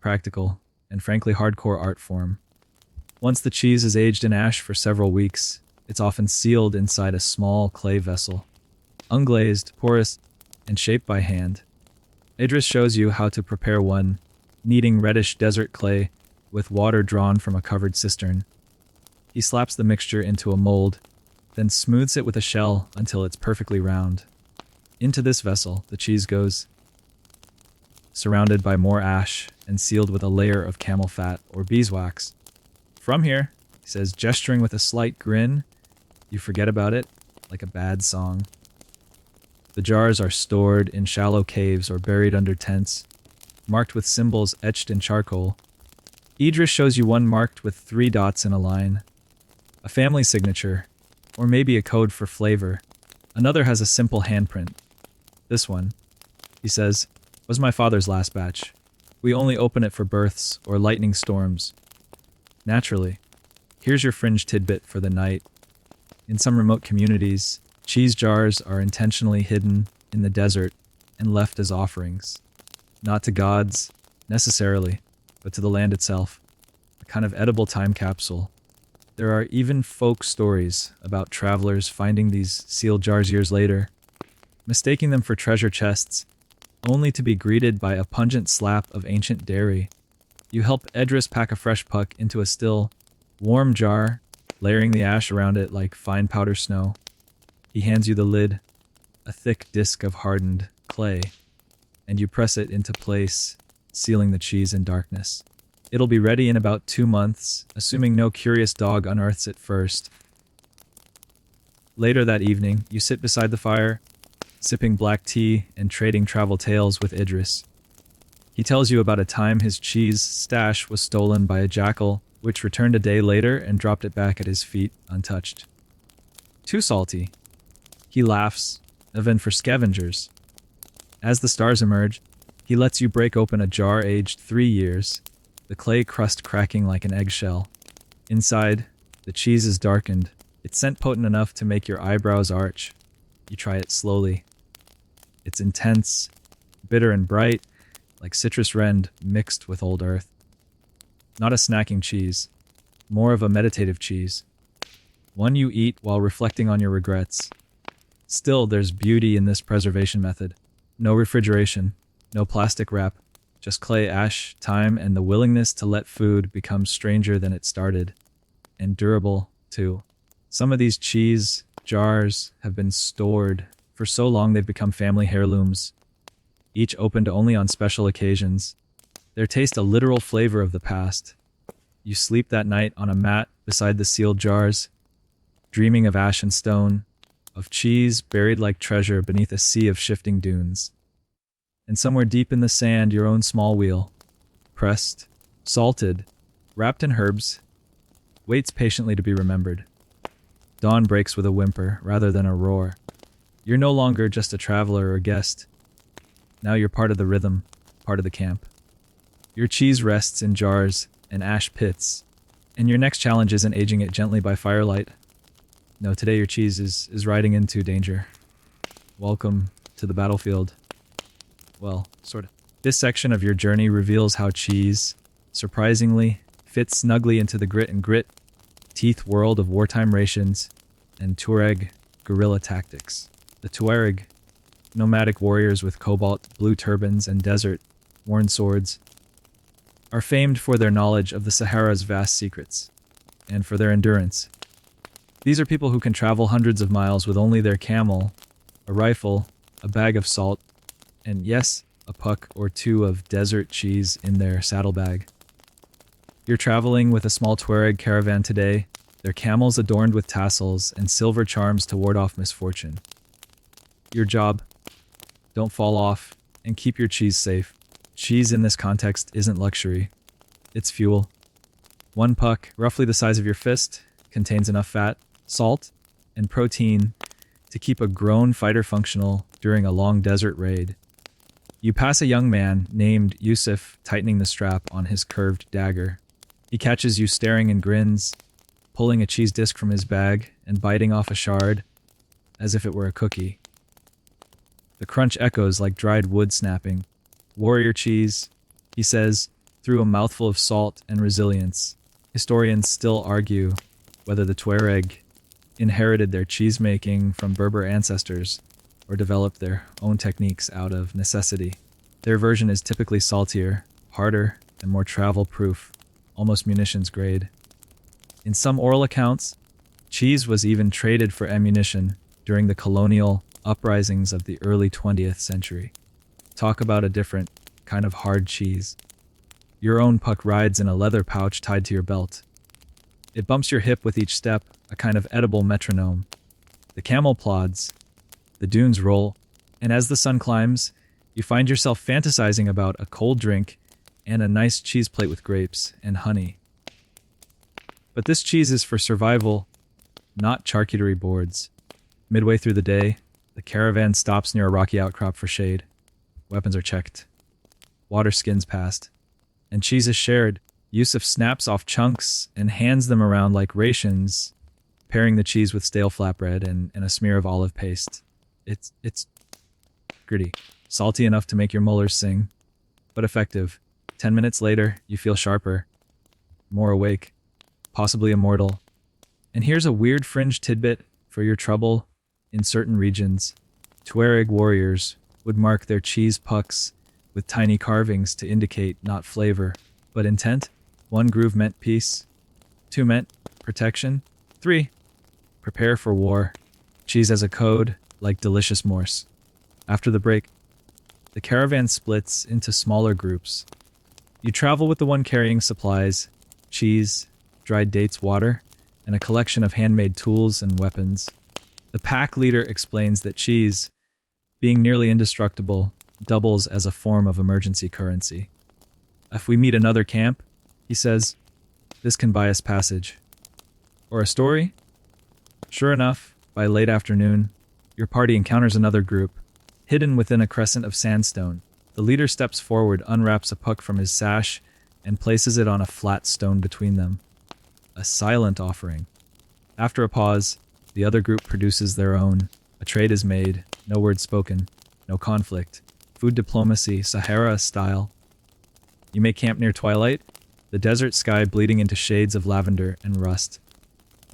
practical, and frankly hardcore art form. Once the cheese is aged in ash for several weeks, it's often sealed inside a small clay vessel, unglazed, porous, and shaped by hand. Idris shows you how to prepare one, kneading reddish desert clay with water drawn from a covered cistern. He slaps the mixture into a mold, then smooths it with a shell until it's perfectly round. Into this vessel, the cheese goes, surrounded by more ash and sealed with a layer of camel fat or beeswax. From here, he says, gesturing with a slight grin, you forget about it, like a bad song. The jars are stored in shallow caves or buried under tents, marked with symbols etched in charcoal. Idris shows you one marked with 3 dots in a line, a family signature, or maybe a code for flavor. Another has a simple handprint. This one, he says, was my father's last batch. We only open it for births or lightning storms. Naturally, here's your fringe tidbit for the night. In some remote communities, cheese jars are intentionally hidden in the desert and left as offerings. Not to gods, necessarily, but to the land itself. A kind of edible time capsule. There are even folk stories about travelers finding these sealed jars years later, mistaking them for treasure chests, only to be greeted by a pungent slap of ancient dairy. You help Idris pack a fresh puck into a still, warm jar, layering the ash around it like fine powder snow. He hands you the lid, a thick disc of hardened clay, and you press it into place, sealing the cheese in darkness. It'll be ready in about 2 months, assuming no curious dog unearths it first. Later that evening, you sit beside the fire, sipping black tea and trading travel tales with Idris. He tells you about a time his cheese stash was stolen by a jackal, which returned a day later and dropped it back at his feet untouched. Too salty. He laughs, even for scavengers. As the stars emerge, he lets you break open a jar aged 3 years, the clay crust cracking like an eggshell. Inside, the cheese is darkened, its scent potent enough to make your eyebrows arch. You try it slowly. It's intense, bitter and bright, like citrus rend mixed with old earth. Not a snacking cheese, more of a meditative cheese. One you eat while reflecting on your regrets. Still, there's beauty in this preservation method. No refrigeration, no plastic wrap, just clay ash, time, and the willingness to let food become stranger than it started. And durable, too. Some of these cheese jars have been stored for so long they've become family heirlooms, each opened only on special occasions. Their taste a literal flavor of the past. You sleep that night on a mat beside the sealed jars, dreaming of ash and stone, of cheese buried like treasure beneath a sea of shifting dunes. And somewhere deep in the sand, your own small wheel, pressed, salted, wrapped in herbs, waits patiently to be remembered. Dawn breaks with a whimper rather than a roar. You're no longer just a traveler or guest. Now you're part of the rhythm, part of the camp. Your cheese rests in jars and ash pits, and your next challenge isn't aging it gently by firelight. No, today your cheese is riding into danger. Welcome to the battlefield. Well, sort of. This section of your journey reveals how cheese, surprisingly, fits snugly into the grit and grit, teeth world of wartime rations and Tuareg guerrilla tactics. The Tuareg, nomadic warriors with cobalt blue turbans and desert-worn swords, are famed for their knowledge of the Sahara's vast secrets, and for their endurance. These are people who can travel hundreds of miles with only their camel, a rifle, a bag of salt, and yes, a puck or two of desert cheese in their saddlebag. You're traveling with a small Tuareg caravan today, their camels adorned with tassels and silver charms to ward off misfortune. Your job: don't fall off and keep your cheese safe. Cheese in this context isn't luxury, it's fuel. One puck, roughly the size of your fist, contains enough fat, salt, and protein to keep a grown fighter functional during a long desert raid. You pass a young man named Yusuf tightening the strap on his curved dagger. He catches you staring and grins, pulling a cheese disc from his bag and biting off a shard as if it were a cookie. The crunch echoes like dried wood snapping. Warrior cheese, he says, through a mouthful of salt and resilience. Historians still argue whether the Tuareg inherited their cheese-making from Berber ancestors or developed their own techniques out of necessity. Their version is typically saltier, harder, and more travel-proof, almost munitions grade. In some oral accounts, cheese was even traded for ammunition during the colonial uprisings of the early 20th century. Talk about a different kind of hard cheese. Your own puck rides in a leather pouch tied to your belt. It bumps your hip with each step, a kind of edible metronome. The camel plods, the dunes roll, and as the sun climbs, you find yourself fantasizing about a cold drink and a nice cheese plate with grapes and honey. But this cheese is for survival, not charcuterie boards. Midway through the day, the caravan stops near a rocky outcrop for shade. Weapons are checked. Water skins passed. And cheese is shared. Yusuf snaps off chunks and hands them around like rations, pairing the cheese with stale flatbread and a smear of olive paste. It's gritty. Salty enough to make your molars sing, but effective. 10 minutes later, you feel sharper, more awake, possibly immortal. And here's a weird fringe tidbit for your trouble. In certain regions, Tuareg warriors would mark their cheese pucks with tiny carvings to indicate not flavor, but intent. 1 groove meant peace, 2 meant protection, 3, prepare for war. Cheese as a code, like delicious Morse. After the break, the caravan splits into smaller groups. You travel with the one carrying supplies, cheese, dried dates, water, and a collection of handmade tools and weapons. The pack leader explains that cheese, being nearly indestructible, doubles as a form of emergency currency. If we meet another camp, he says, this can buy us passage. Or a story? Sure enough, by late afternoon, Your party encounters another group, hidden within a crescent of sandstone. The leader steps forward, unwraps a puck from his sash, and places it on a flat stone between them. A silent offering. After a pause, the other group produces their own. A trade is made, no word spoken, no conflict. Food diplomacy, Sahara style. You may camp near twilight, the desert sky bleeding into shades of lavender and rust.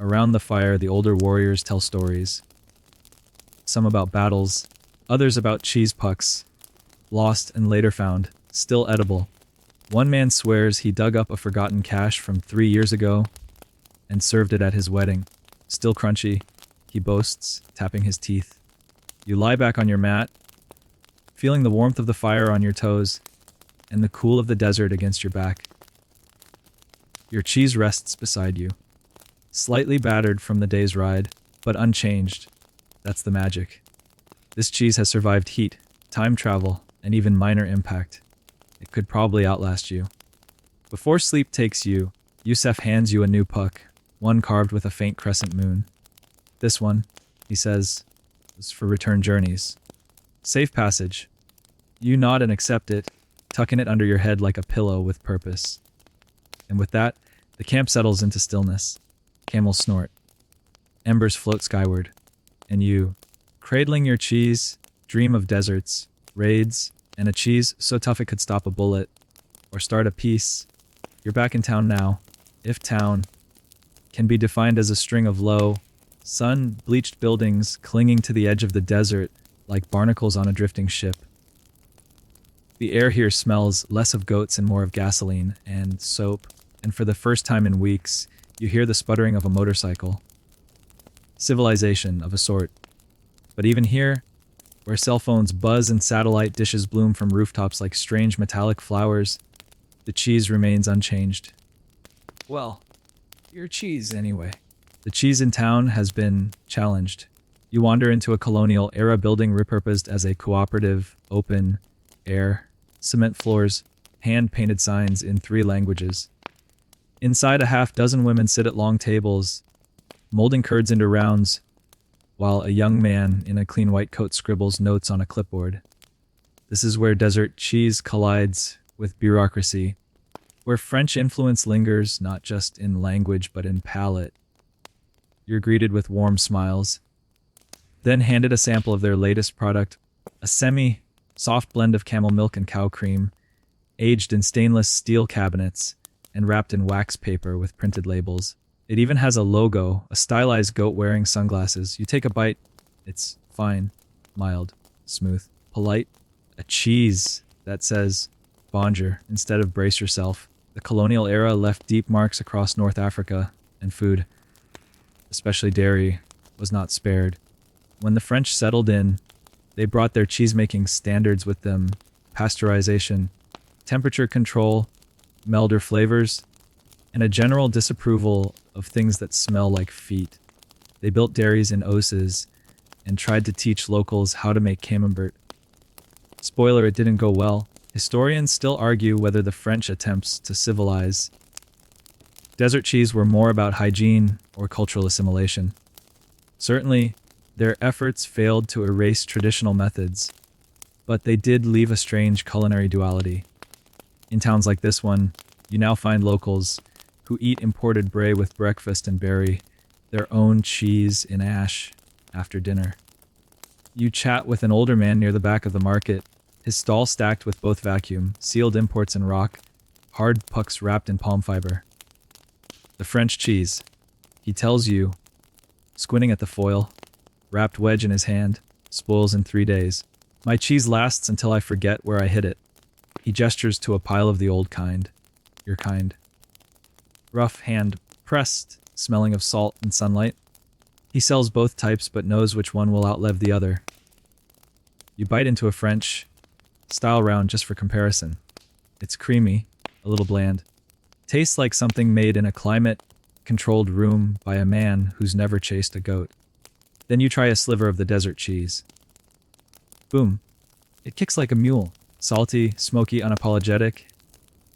Around the fire, the older warriors tell stories. Some about battles, others about cheese pucks, lost and later found, still edible. One man swears he dug up a forgotten cache from 3 years ago and served it at his wedding. Still crunchy, he boasts, tapping his teeth. You lie back on your mat, feeling the warmth of the fire on your toes and the cool of the desert against your back. Your cheese rests beside you, slightly battered from the day's ride, but unchanged. That's the magic. This cheese has survived heat, time travel, and even minor impact. It could probably outlast you. Before sleep takes you, Yusef hands you a new puck, one carved with a faint crescent moon. This one, he says, is for return journeys. Safe passage. You nod and accept it, tucking it under your head like a pillow with purpose. And with that, the camp settles into stillness. Camels snort. Embers float skyward. And you, cradling your cheese, dream of deserts, raids, and a cheese so tough it could stop a bullet, or start a peace. You're back in town now, if town can be defined as a string of low, sun-bleached buildings clinging to the edge of the desert like barnacles on a drifting ship. The air here smells less of goats and more of gasoline and soap, and for the first time in weeks, you hear the sputtering of a motorcycle. Civilization of a sort. But even here, where cell phones buzz and satellite dishes bloom from rooftops like strange metallic flowers, the cheese remains unchanged. Well, your cheese anyway. The cheese in town has been challenged. You wander into a colonial-era building repurposed as a cooperative, open, air, cement floors, hand-painted signs in 3 languages. Inside, a half-dozen women sit at long tables, molding curds into rounds, while a young man in a clean white coat scribbles notes on a clipboard. This is where desert cheese collides with bureaucracy, where French influence lingers not just in language but in palate. You're greeted with warm smiles, then handed a sample of their latest product, a semi-soft blend of camel milk and cow cream, aged in stainless steel cabinets and wrapped in wax paper with printed labels. It even has a logo, a stylized goat wearing sunglasses. You take a bite. It's fine, mild, smooth, polite. A cheese that says bonjour instead of brace yourself. The colonial era left deep marks across North Africa, and food, especially dairy, was not spared. When the French settled in, they brought their cheese-making standards with them: pasteurization, temperature control, milder flavors, and a general disapproval of things that smell like feet. They built dairies in oses and tried to teach locals how to make camembert. Spoiler, it didn't go well. Historians still argue whether the French attempts to civilize desert cheese were more about hygiene or cultural assimilation. Certainly, their efforts failed to erase traditional methods, but they did leave a strange culinary duality. In towns like this one, you now find locals who eat imported brie with breakfast and bury their own cheese in ash after dinner. You chat with an older man near the back of the market, his stall stacked with both vacuum, sealed imports and rock, hard pucks wrapped in palm fiber. The French cheese, he tells you, squinting at the foil, wrapped wedge in his hand, spoils in 3 days. My cheese lasts until I forget where I hid it. He gestures to a pile of the old kind, your kind. Rough hand, pressed, smelling of salt and sunlight. He sells both types but knows which one will outlive the other. You bite into a French style round just for comparison. It's creamy, a little bland. Tastes like something made in a climate-controlled room by a man who's never chased a goat. Then you try a sliver of the desert cheese. Boom. It kicks like a mule. Salty, smoky, unapologetic.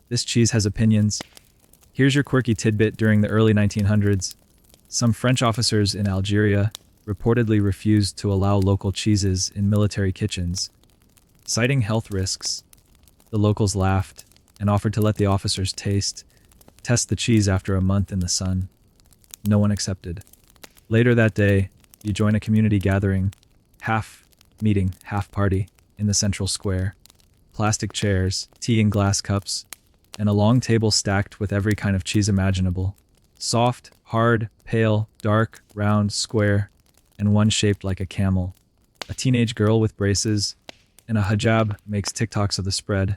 This cheese has opinions. Here's your quirky tidbit: during the early 1900s, some French officers in Algeria reportedly refused to allow local cheeses in military kitchens, citing health risks. The locals laughed and offered to let the officers test the cheese after a month in the sun. No one accepted. Later that day, you join a community gathering, half meeting, half party, in the central square. Plastic chairs, tea in glass cups, and a long table stacked with every kind of cheese imaginable. Soft, hard, pale, dark, round, square, and one shaped like a camel. A teenage girl with braces and a hijab makes TikToks of the spread,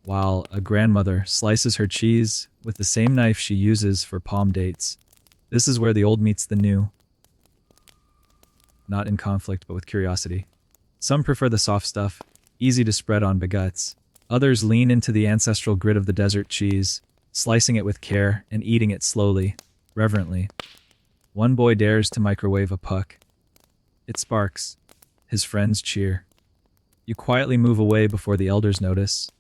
while a grandmother slices her cheese with the same knife she uses for palm dates. This is where the old meets the new. Not in conflict, but with curiosity. Some prefer the soft stuff, easy to spread on baguettes. Others lean into the ancestral grit of the desert cheese, slicing it with care and eating it slowly, reverently. One boy dares to microwave a puck. It sparks. His friends cheer. You quietly move away before the elders notice.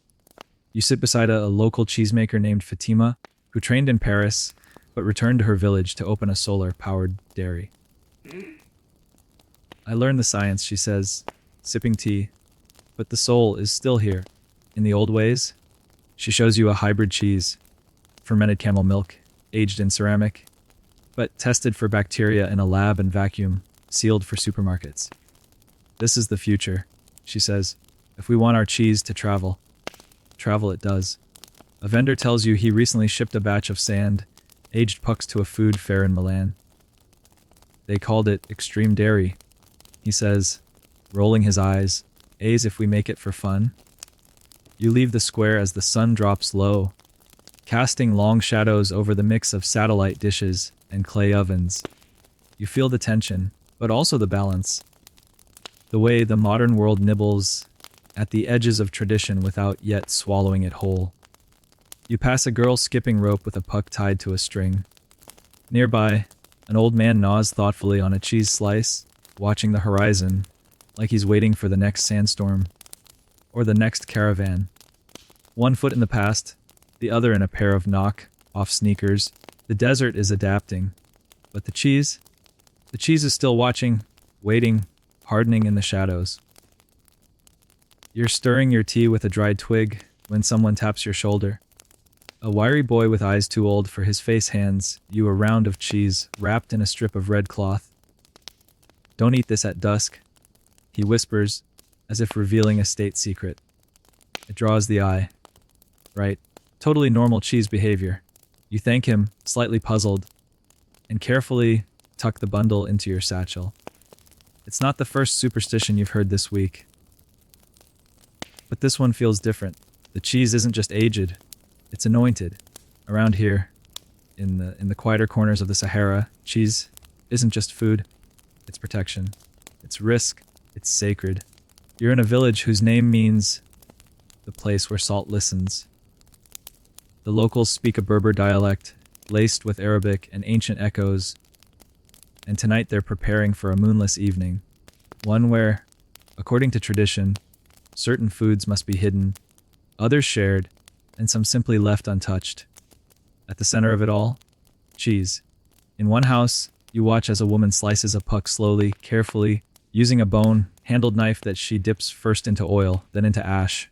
You sit beside a local cheesemaker named Fatima, who trained in Paris, but returned to her village to open a solar-powered dairy. I learned the science, she says, sipping tea, but the soul is still here. In the old ways, she shows you a hybrid cheese, fermented camel milk, aged in ceramic, but tested for bacteria in a lab and vacuum, sealed for supermarkets. This is the future, she says. If we want our cheese to travel it does. A vendor tells you he recently shipped a batch of sand, aged pucks to a food fair in Milan. They called it extreme dairy, he says, rolling his eyes. As if we make it for fun. You leave the square as the sun drops low, casting long shadows over the mix of satellite dishes and clay ovens. You feel the tension, but also the balance. The way the modern world nibbles at the edges of tradition without yet swallowing it whole. You pass a girl skipping rope with a puck tied to a string. Nearby, an old man gnaws thoughtfully on a cheese slice, watching the horizon, like he's waiting for the next sandstorm, or the next caravan. One foot in the past, the other in a pair of knock-off sneakers. The desert is adapting, but the cheese is still watching, waiting, hardening in the shadows. You're stirring your tea with a dried twig when someone taps your shoulder. A wiry boy with eyes too old for his face hands you a round of cheese wrapped in a strip of red cloth. Don't eat this at dusk, he whispers, as if revealing a state secret. It draws the eye. Right, totally normal cheese behavior. You thank him, slightly puzzled, and carefully tuck the bundle into your satchel. It's not the first superstition you've heard this week. But this one feels different. The cheese isn't just aged, it's anointed. Around here, in the quieter corners of the Sahara, cheese isn't just food, it's protection. It's risk, it's sacred. You're in a village whose name means the place where salt listens. The locals speak a Berber dialect, laced with Arabic and ancient echoes, and tonight they're preparing for a moonless evening, one where, according to tradition, certain foods must be hidden, others shared, and some simply left untouched. At the center of it all, cheese. In one house, you watch as a woman slices a puck slowly, carefully, using a bone-handled knife that she dips first into oil, then into ash,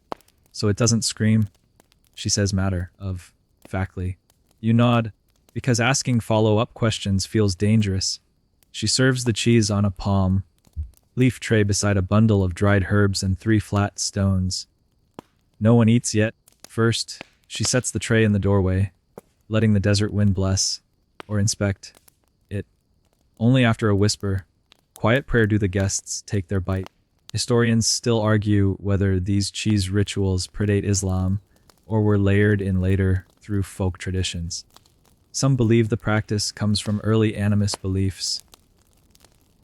so it doesn't scream. She says matter of factly. You nod, because asking follow-up questions feels dangerous. She serves the cheese on a palm leaf tray beside a bundle of dried herbs and 3 flat stones. No one eats yet. First, she sets the tray in the doorway, letting the desert wind bless or inspect it. Only after a whisper, quiet prayer do the guests take their bite. Historians still argue whether these cheese rituals predate Islam or were layered in later through folk traditions. Some believe the practice comes from early animist beliefs,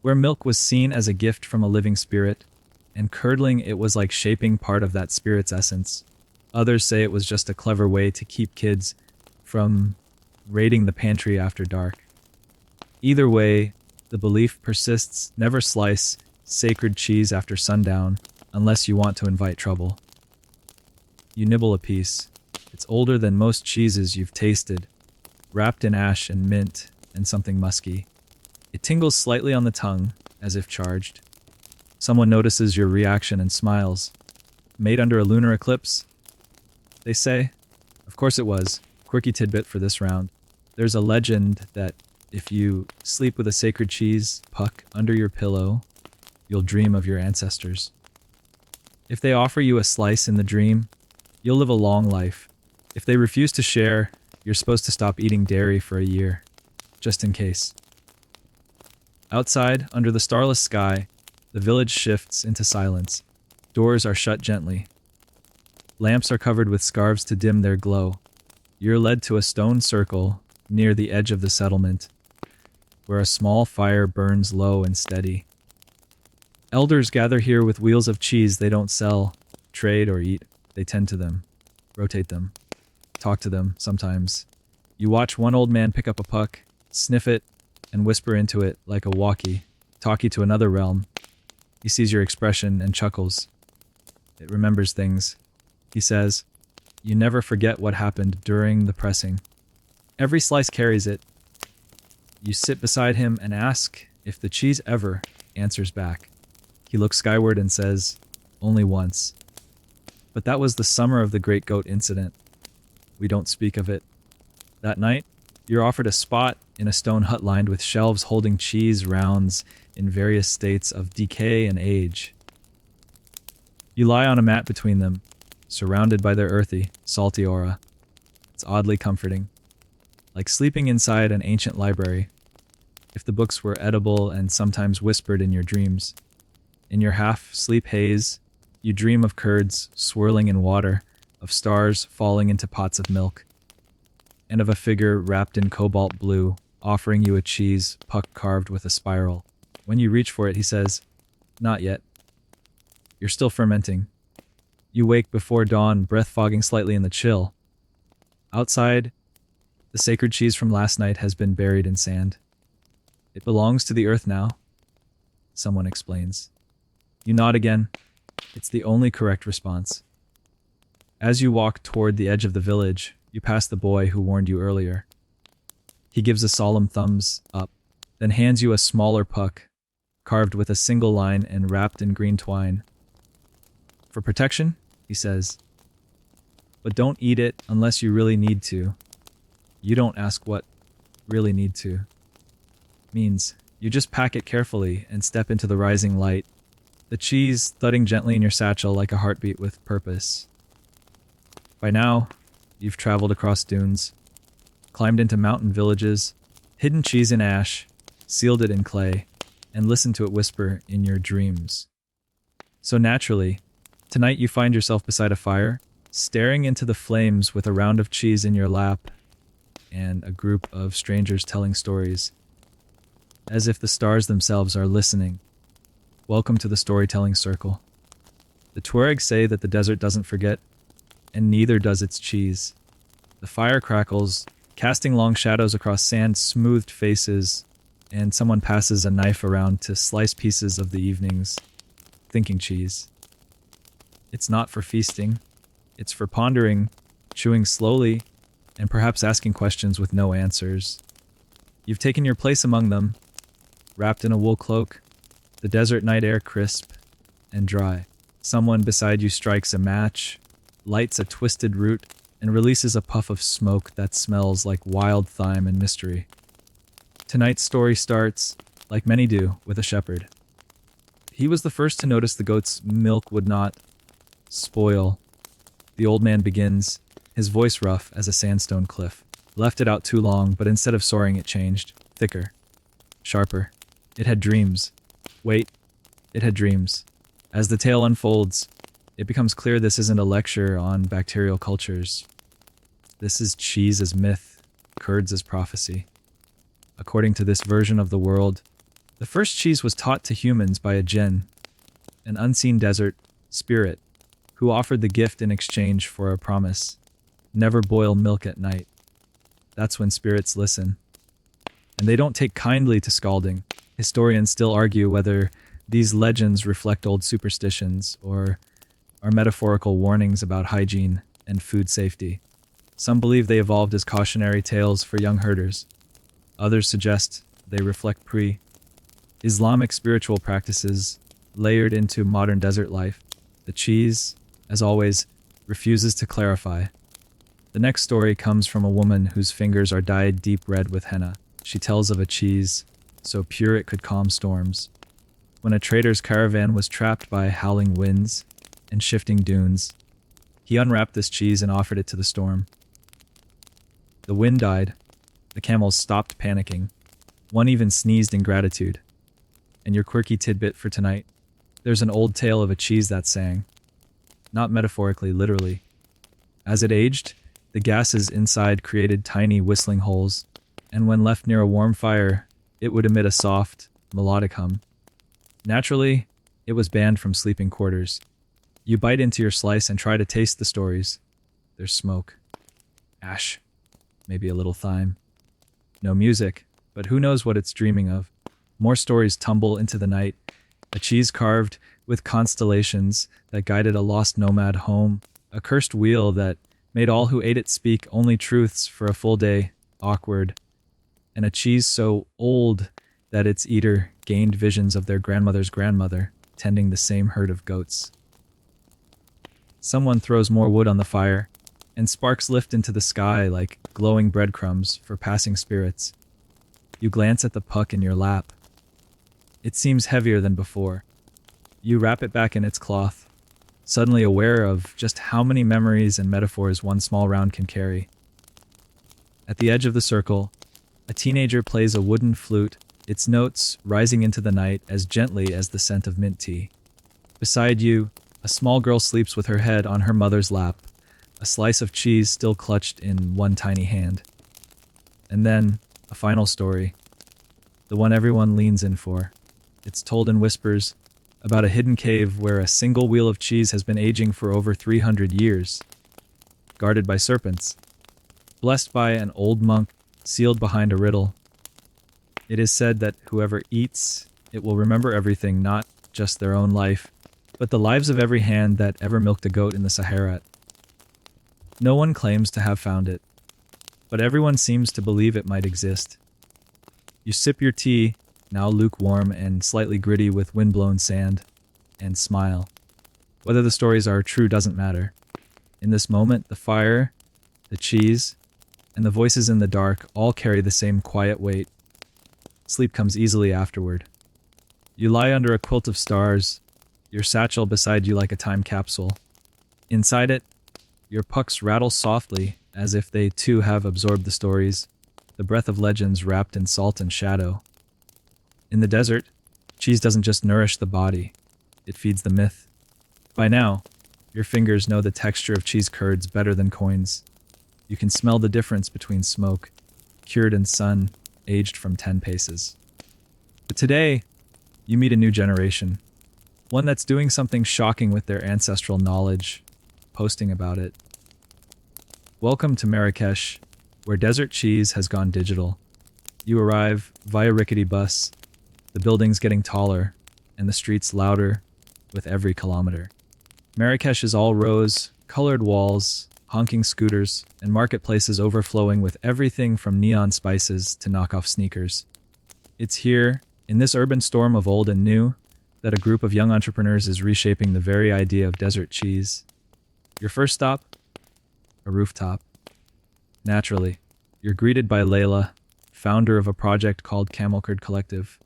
where milk was seen as a gift from a living spirit, and curdling it was like shaping part of that spirit's essence. Others say it was just a clever way to keep kids from raiding the pantry after dark. Either way, the belief persists: never slice sacred cheese after sundown unless you want to invite trouble. You nibble a piece. It's older than most cheeses you've tasted, wrapped in ash and mint and something musky. It tingles slightly on the tongue, as if charged. Someone notices your reaction and smiles. Made under a lunar eclipse? They say. Of course it was. Quirky tidbit for this round. There's a legend that if you sleep with a sacred cheese puck under your pillow, you'll dream of your ancestors. If they offer you a slice in the dream, you'll live a long life. If they refuse to share, you're supposed to stop eating dairy for a year, just in case. Outside, under the starless sky, the village shifts into silence. Doors are shut gently. Lamps are covered with scarves to dim their glow. You're led to a stone circle near the edge of the settlement, where a small fire burns low and steady. Elders gather here with wheels of cheese they don't sell, trade, or eat. They tend to them, rotate them, talk to them sometimes. You watch one old man pick up a puck, sniff it, and whisper into it like a walkie-talkie to another realm. He sees your expression and chuckles. It remembers things. He says, "You never forget what happened during the pressing." Every slice carries it. You sit beside him and ask if the cheese ever answers back. He looks skyward and says, "Only once." But that was the summer of the Great Goat Incident. We don't speak of it. That night, you're offered a spot in a stone hut lined with shelves holding cheese rounds in various states of decay and age. You lie on a mat between them, surrounded by their earthy, salty aura. It's oddly comforting, like sleeping inside an ancient library, if the books were edible and sometimes whispered in your dreams. In your half-sleep haze, you dream of curds swirling in water, of stars falling into pots of milk, and of a figure wrapped in cobalt blue, offering you a cheese puck carved with a spiral. When you reach for it, he says, "Not yet." You're still fermenting. You wake before dawn, breath fogging slightly in the chill. Outside, the sacred cheese from last night has been buried in sand. It belongs to the earth now, someone explains. You nod again. It's the only correct response. As you walk toward the edge of the village, you pass the boy who warned you earlier. He gives a solemn thumbs up, then hands you a smaller puck, carved with a single line and wrapped in green twine. "For protection," he says. "But don't eat it unless you really need to." You don't ask what "really need to" means. You just pack it carefully and step into the rising light, the cheese thudding gently in your satchel like a heartbeat with purpose. By now, you've traveled across dunes, climbed into mountain villages, hidden cheese in ash, sealed it in clay, and listened to it whisper in your dreams. So naturally, tonight you find yourself beside a fire, staring into the flames with a round of cheese in your lap and a group of strangers telling stories, as if the stars themselves are listening. Welcome to the storytelling circle. The Tuaregs say that the desert doesn't forget, and neither does its cheese. The fire crackles, casting long shadows across sand-smoothed faces, and someone passes a knife around to slice pieces of the evening's thinking cheese. It's not for feasting. It's for pondering, chewing slowly, and perhaps asking questions with no answers. You've taken your place among them, wrapped in a wool cloak, the desert night air crisp and dry. Someone beside you strikes a match, lights a twisted root, and releases a puff of smoke that smells like wild thyme and mystery. Tonight's story starts, like many do, with a shepherd. He was the first to notice the goat's milk would not spoil. The old man begins, his voice rough as a sandstone cliff. Left it out too long, but instead of soaring it changed. Thicker. Sharper. It had dreams. Wait. It had dreams. As the tale unfolds, it becomes clear this isn't a lecture on bacterial cultures. This is cheese as myth, curds as prophecy. According to this version of the world, the first cheese was taught to humans by a jinn, an unseen desert spirit, who offered the gift in exchange for a promise. Never boil milk at night. That's when spirits listen. And they don't take kindly to scalding. Historians still argue whether these legends reflect old superstitions or are metaphorical warnings about hygiene and food safety. Some believe they evolved as cautionary tales for young herders. Others suggest they reflect Islamic spiritual practices layered into modern desert life. The cheese, as always, refuses to clarify. The next story comes from a woman whose fingers are dyed deep red with henna. She tells of a cheese so pure it could calm storms. When a trader's caravan was trapped by howling winds and shifting dunes, he unwrapped this cheese and offered it to the storm. The wind died. The camels stopped panicking. One even sneezed in gratitude. And your quirky tidbit for tonight: there's an old tale of a cheese that sang. Not metaphorically, literally. As it aged, the gases inside created tiny whistling holes, and when left near a warm fire, it would emit a soft, melodic hum. Naturally, it was banned from sleeping quarters. You bite into your slice and try to taste the stories. There's smoke, ash, maybe a little thyme. No music, but who knows what it's dreaming of. More stories tumble into the night. A cheese carved with constellations that guided a lost nomad home. A cursed wheel that made all who ate it speak only truths for a full day. Awkward. And a cheese so old that its eater gained visions of their grandmother's grandmother, tending the same herd of goats. Someone throws more wood on the fire, and sparks lift into the sky like glowing breadcrumbs for passing spirits. You glance at the puck in your lap. It seems heavier than before. You wrap it back in its cloth, suddenly aware of just how many memories and metaphors one small round can carry. At the edge of the circle, a teenager plays a wooden flute, its notes rising into the night as gently as the scent of mint tea. Beside you, a small girl sleeps with her head on her mother's lap, a slice of cheese still clutched in one tiny hand. And then, a final story, the one everyone leans in for. It's told in whispers, about a hidden cave where a single wheel of cheese has been aging for over 300 years, guarded by serpents, blessed by an old monk, sealed behind a riddle. It is said that whoever eats it will remember everything, not just their own life, but the lives of every hand that ever milked a goat in the Sahara. No one claims to have found it, but everyone seems to believe it might exist. You sip your tea, now lukewarm and slightly gritty with windblown sand, and smile. Whether the stories are true doesn't matter. In this moment, the fire, the cheese, and the voices in the dark all carry the same quiet weight. Sleep comes easily afterward. You lie under a quilt of stars, your satchel beside you like a time capsule. Inside it, your pucks rattle softly as if they too have absorbed the stories, the breath of legends wrapped in salt and shadow. In the desert, cheese doesn't just nourish the body, it feeds the myth. By now, your fingers know the texture of cheese curds better than coins. You can smell the difference between smoke, cured in sun, aged from 10 paces. But today, you meet a new generation. One that's doing something shocking with their ancestral knowledge, posting about it. Welcome to Marrakesh, where desert cheese has gone digital. You arrive via rickety bus, the buildings getting taller, and the streets louder with every kilometer. Marrakesh is all rose, colored walls, honking scooters, and marketplaces overflowing with everything from neon spices to knockoff sneakers. It's here, in this urban storm of old and new, that a group of young entrepreneurs is reshaping the very idea of desert cheese. Your first stop? A rooftop. Naturally, you're greeted by Layla, founder of a project called Camel Curd Collective.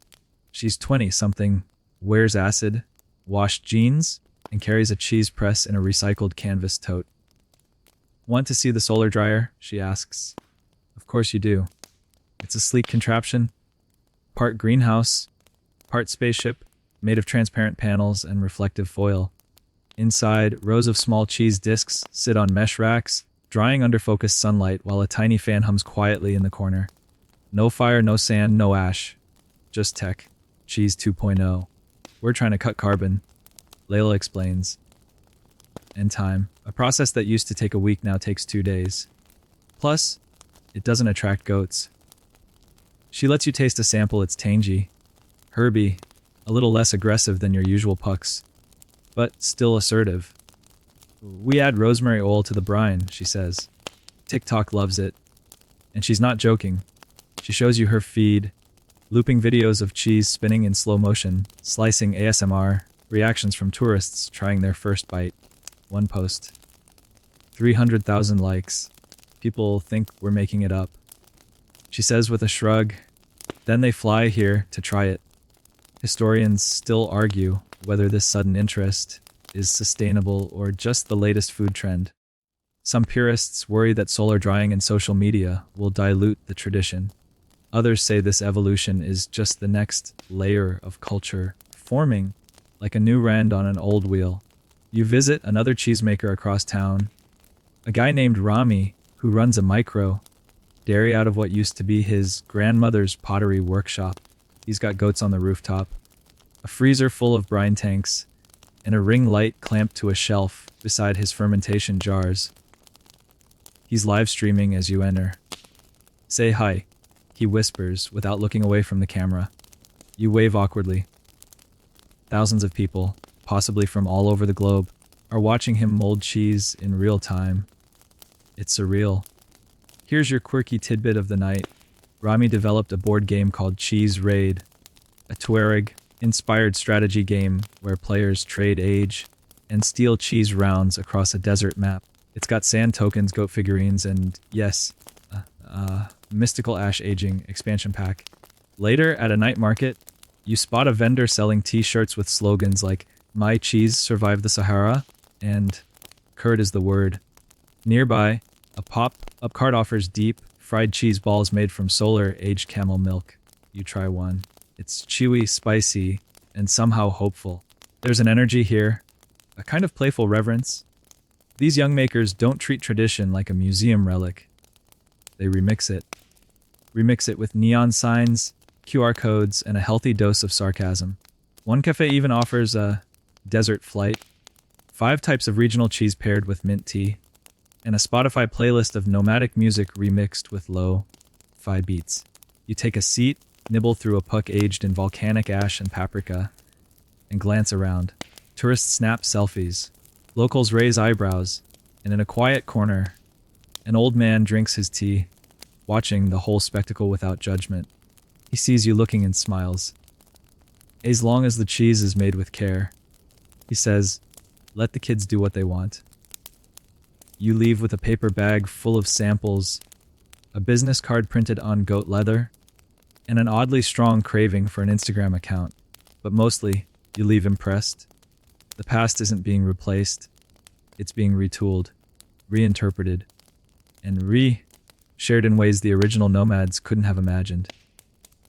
She's 20-something, wears acid, washed jeans, and carries a cheese press in a recycled canvas tote. Want to see the solar dryer? She asks. Of course you do. It's a sleek contraption, part greenhouse, part spaceship, made of transparent panels and reflective foil. Inside, rows of small cheese discs sit on mesh racks, drying under focused sunlight while a tiny fan hums quietly in the corner. No fire, no sand, no ash. Just tech. Cheese 2.0. We're trying to cut carbon, Layla explains. And time. A process that used to take a week now takes 2 days. Plus, it doesn't attract goats. She lets you taste a sample. It's tangy, herby, a little less aggressive than your usual pucks, but still assertive. We add rosemary oil to the brine, she says. TikTok loves it. And she's not joking. She shows you her feed, Looping videos of cheese spinning in slow motion, slicing ASMR, reactions from tourists trying their first bite. One post. 300,000 likes. People think we're making it up. She says with a shrug, then they fly here to try it. Historians still argue whether this sudden interest is sustainable or just the latest food trend. Some purists worry that solar drying and social media will dilute the tradition. Others say this evolution is just the next layer of culture, forming like a new rend on an old wheel. You visit another cheesemaker across town, a guy named Rami who runs a micro dairy out of what used to be his grandmother's pottery workshop. He's got goats on the rooftop, a freezer full of brine tanks, and a ring light clamped to a shelf beside his fermentation jars. He's live streaming as you enter. Say hi, he whispers without looking away from the camera. You wave awkwardly. Thousands of people, possibly from all over the globe, are watching him mold cheese in real time. It's surreal. Here's your quirky tidbit of the night. Rami developed a board game called Cheese Raid, a Tuareg-inspired strategy game where players trade age and steal cheese rounds across a desert map. It's got sand tokens, goat figurines, and yes, mystical ash aging expansion pack. Later, at a night market, you spot a vendor selling t-shirts with slogans like "My cheese survived the Sahara" and "Curd is the word." Nearby, a pop-up cart offers deep, fried cheese balls made from solar-aged camel milk. You try one. It's chewy, spicy, and somehow hopeful. There's an energy here, a kind of playful reverence. These young makers don't treat tradition like a museum relic. They remix it. Remix it with neon signs, QR codes, and a healthy dose of sarcasm. One cafe even offers a desert flight, 5 types of regional cheese paired with mint tea, and a Spotify playlist of nomadic music remixed with lo-fi beats. You take a seat, nibble through a puck aged in volcanic ash and paprika, and glance around. Tourists snap selfies. Locals raise eyebrows, and in a quiet corner, an old man drinks his tea, watching the whole spectacle without judgment. He sees you looking and smiles. As long as the cheese is made with care, he says, let the kids do what they want. You leave with a paper bag full of samples, a business card printed on goat leather, and an oddly strong craving for an Instagram account. But mostly, you leave impressed. The past isn't being replaced. It's being retooled, reinterpreted, and shared in ways the original nomads couldn't have imagined.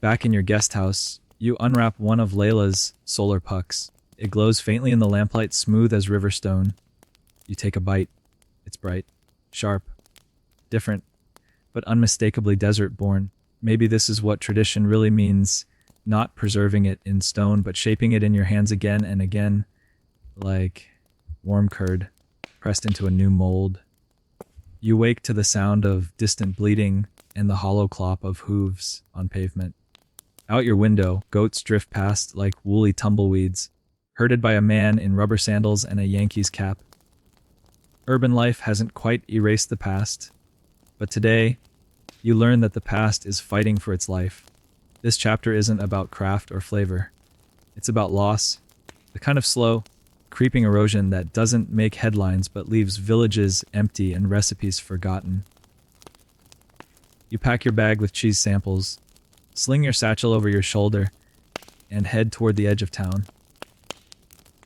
Back in your guest house, you unwrap one of Layla's solar pucks. It glows faintly in the lamplight, smooth as river stone. You take a bite. It's bright, sharp, different, but unmistakably desert-born. Maybe this is what tradition really means, not preserving it in stone, but shaping it in your hands again and again, like warm curd pressed into a new mold. You wake to the sound of distant bleating and the hollow clop of hooves on pavement. Out your window, goats drift past like woolly tumbleweeds, herded by a man in rubber sandals and a Yankees cap. Urban life hasn't quite erased the past, but today, you learn that the past is fighting for its life. This chapter isn't about craft or flavor. It's about loss, the kind of slow, creeping erosion that doesn't make headlines but leaves villages empty and recipes forgotten. You pack your bag with cheese samples, sling your satchel over your shoulder, and head toward the edge of town,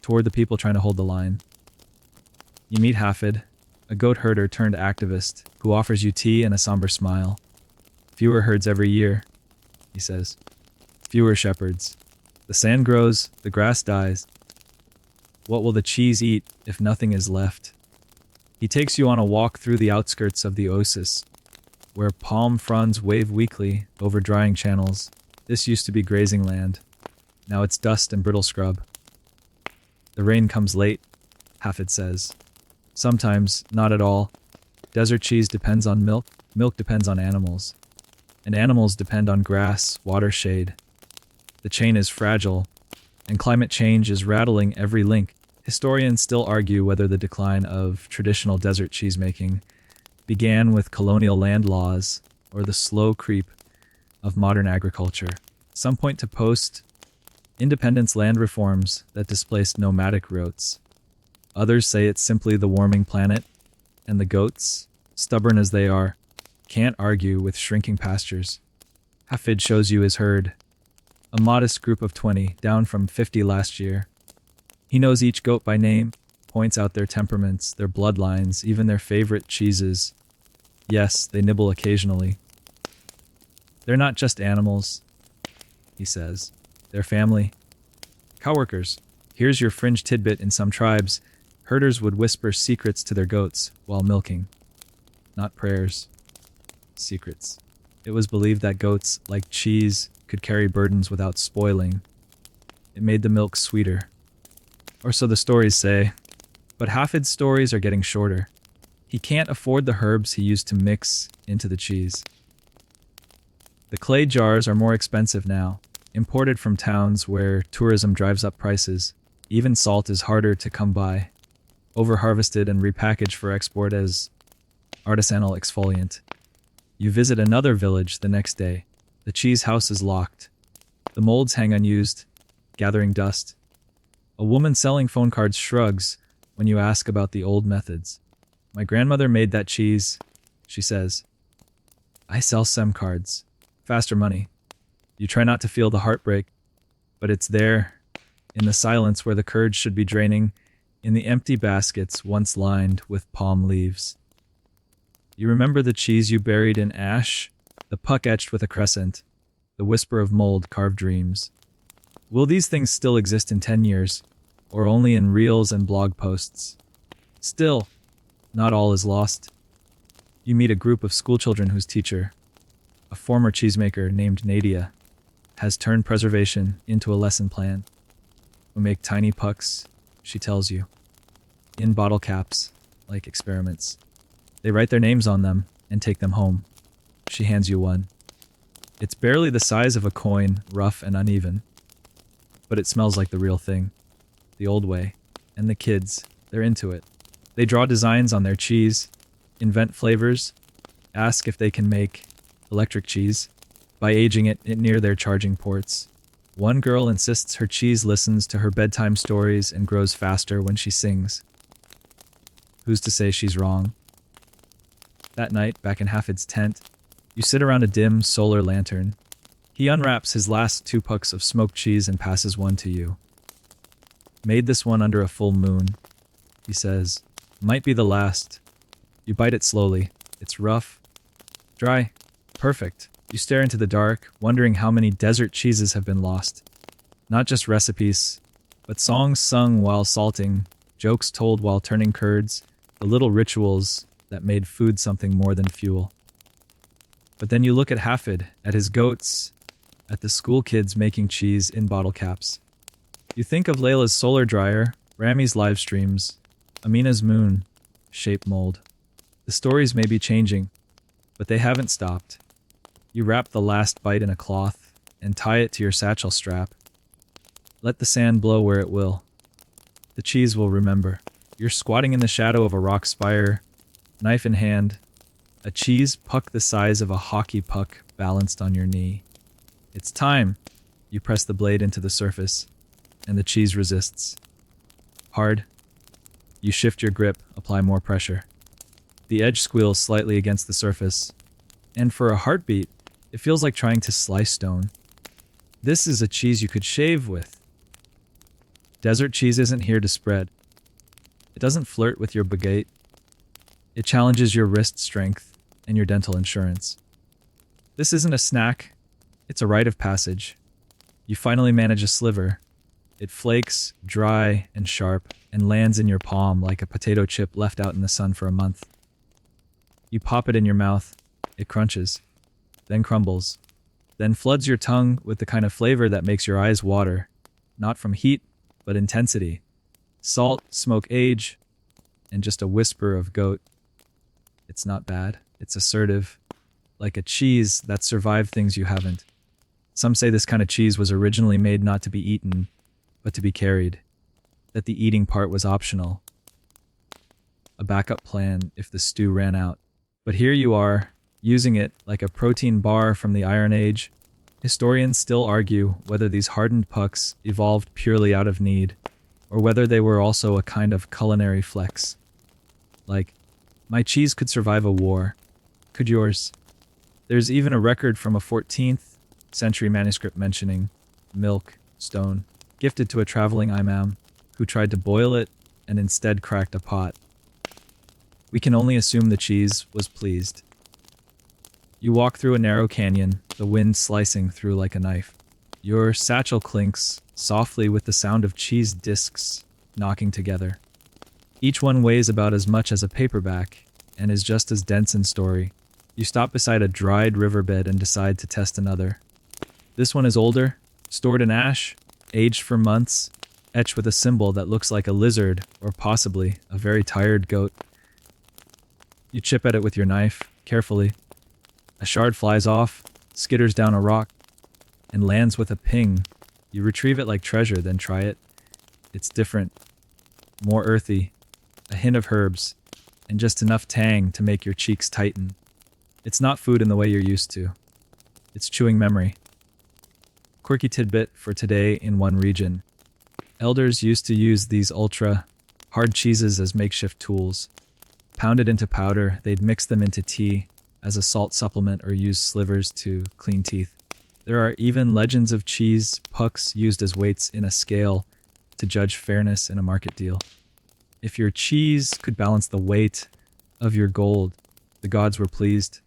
toward the people trying to hold the line. You meet Hafid, a goat herder turned activist, who offers you tea and a somber smile. Fewer herds every year, he says. Fewer shepherds. The sand grows, the grass dies. What will the cheese eat if nothing is left? He takes you on a walk through the outskirts of the oasis, where palm fronds wave weakly over drying channels. This used to be grazing land. Now it's dust and brittle scrub. The rain comes late, Hafid says. Sometimes, not at all. Desert cheese depends on milk, milk depends on animals. And animals depend on grass, water, shade. The chain is fragile, and climate change is rattling every link. Historians still argue whether the decline of traditional desert cheesemaking began with colonial land laws or the slow creep of modern agriculture. Some point to post-independence land reforms that displaced nomadic routes. Others say it's simply the warming planet, and the goats, stubborn as they are, can't argue with shrinking pastures. Hafid shows you his herd, a modest group of 20, down from 50 last year. He knows each goat by name, points out their temperaments, their bloodlines, even their favorite cheeses. Yes, they nibble occasionally. They're not just animals, he says. They're family. Coworkers. Here's your fringe tidbit in some tribes. Herders would whisper secrets to their goats while milking. Not prayers. Secrets. It was believed that goats, like cheese, could carry burdens without spoiling. It made the milk sweeter. Or so the stories say. But Hafid's stories are getting shorter. He can't afford the herbs he used to mix into the cheese. The clay jars are more expensive now, imported from towns where tourism drives up prices. Even salt is harder to come by, over-harvested and repackaged for export as artisanal exfoliant. You visit another village the next day. The cheese house is locked. The molds hang unused, gathering dust. A woman selling phone cards shrugs when you ask about the old methods. My grandmother made that cheese, she says. I sell SEM cards. Faster money. You try not to feel the heartbreak, but it's there, in the silence where the curds should be draining, in the empty baskets once lined with palm leaves. You remember the cheese you buried in ash, the puck etched with a crescent, the whisper of mold carved dreams. Will these things still exist in 10 years, or only in reels and blog posts? Still, not all is lost. You meet a group of schoolchildren whose teacher, a former cheesemaker named Nadia, has turned preservation into a lesson plan. We make tiny pucks, she tells you, in bottle caps, like experiments. They write their names on them and take them home. She hands you one. It's barely the size of a coin, rough and uneven. But it smells like the real thing, the old way. And the kids, they're into it. They draw designs on their cheese, invent flavors, ask if they can make electric cheese by aging it near their charging ports. One girl insists her cheese listens to her bedtime stories and grows faster when she sings. Who's to say she's wrong? That night, back in Hafid's tent, you sit around a dim solar lantern. He unwraps his last 2 pucks of smoked cheese and passes one to you. Made this one under a full moon, he says. Might be the last. You bite it slowly. It's rough, dry, perfect. You stare into the dark, wondering how many desert cheeses have been lost. Not just recipes, but songs sung while salting, jokes told while turning curds, the little rituals that made food something more than fuel. But then you look at Hafid, at his goats, at the school kids making cheese in bottle caps. You think of Layla's solar dryer, Rami's live streams, Amina's moon, shape mold. The stories may be changing, but they haven't stopped. You wrap the last bite in a cloth and tie it to your satchel strap. Let the sand blow where it will. The cheese will remember. You're squatting in the shadow of a rock spire, knife in hand, a cheese puck the size of a hockey puck balanced on your knee. It's time. You press the blade into the surface, and the cheese resists. Hard. You shift your grip, apply more pressure. The edge squeals slightly against the surface, and for a heartbeat, it feels like trying to slice stone. This is a cheese you could shave with. Desert cheese isn't here to spread. It doesn't flirt with your baguette. It challenges your wrist strength and your dental insurance. This isn't a snack. It's a rite of passage. You finally manage a sliver. It flakes, dry and sharp, and lands in your palm like a potato chip left out in the sun for a month. You pop it in your mouth. It crunches, then crumbles, then floods your tongue with the kind of flavor that makes your eyes water, not from heat, but intensity. Salt, smoke age, and just a whisper of goat. It's not bad. It's assertive, like a cheese that survived things you haven't. Some say this kind of cheese was originally made not to be eaten, but to be carried, that the eating part was optional. A backup plan if the stew ran out. But here you are, using it like a protein bar from the Iron Age, Historians still argue whether these hardened pucks evolved purely out of need, or whether they were also a kind of culinary flex. Like, my cheese could survive a war. Could yours? There's even a record from a 14th century manuscript mentioning milk, stone, gifted to a traveling imam, who tried to boil it and instead cracked a pot. We can only assume the cheese was pleased. You walk through a narrow canyon, the wind slicing through like a knife. Your satchel clinks softly with the sound of cheese discs knocking together. Each one weighs about as much as a paperback and is just as dense in story. You stop beside a dried riverbed and decide to test another. This one is older, stored in ash, aged for months, etched with a symbol that looks like a lizard or possibly a very tired goat. You chip at it with your knife, carefully. A shard flies off, skitters down a rock, and lands with a ping. You retrieve it like treasure, then try it. It's different, more earthy, a hint of herbs, and just enough tang to make your cheeks tighten. It's not food in the way you're used to. It's chewing memory. Quirky tidbit for today in one region. Elders used to use these ultra-hard cheeses as makeshift tools. Pounded into powder, they'd mix them into tea as a salt supplement or use slivers to clean teeth. There are even legends of cheese pucks used as weights in a scale to judge fairness in a market deal. If your cheese could balance the weight of your gold, the gods were pleased.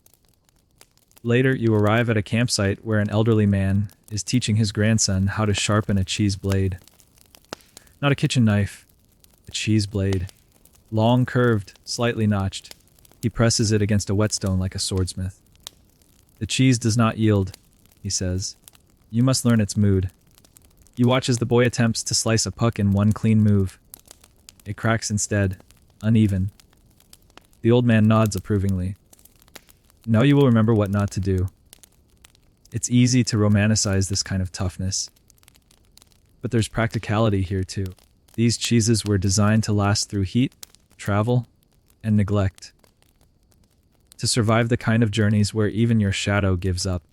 Later, you arrive at a campsite where an elderly man is teaching his grandson how to sharpen a cheese blade. Not a kitchen knife, a cheese blade. Long, curved, slightly notched. He presses it against a whetstone like a swordsmith. The cheese does not yield, he says. You must learn its mood. You watch as the boy attempts to slice a puck in one clean move. It cracks instead, uneven. The old man nods approvingly. Now you will remember what not to do. It's easy to romanticize this kind of toughness. But there's practicality here too. These cheeses were designed to last through heat, travel, and neglect. To survive the kind of journeys where even your shadow gives up.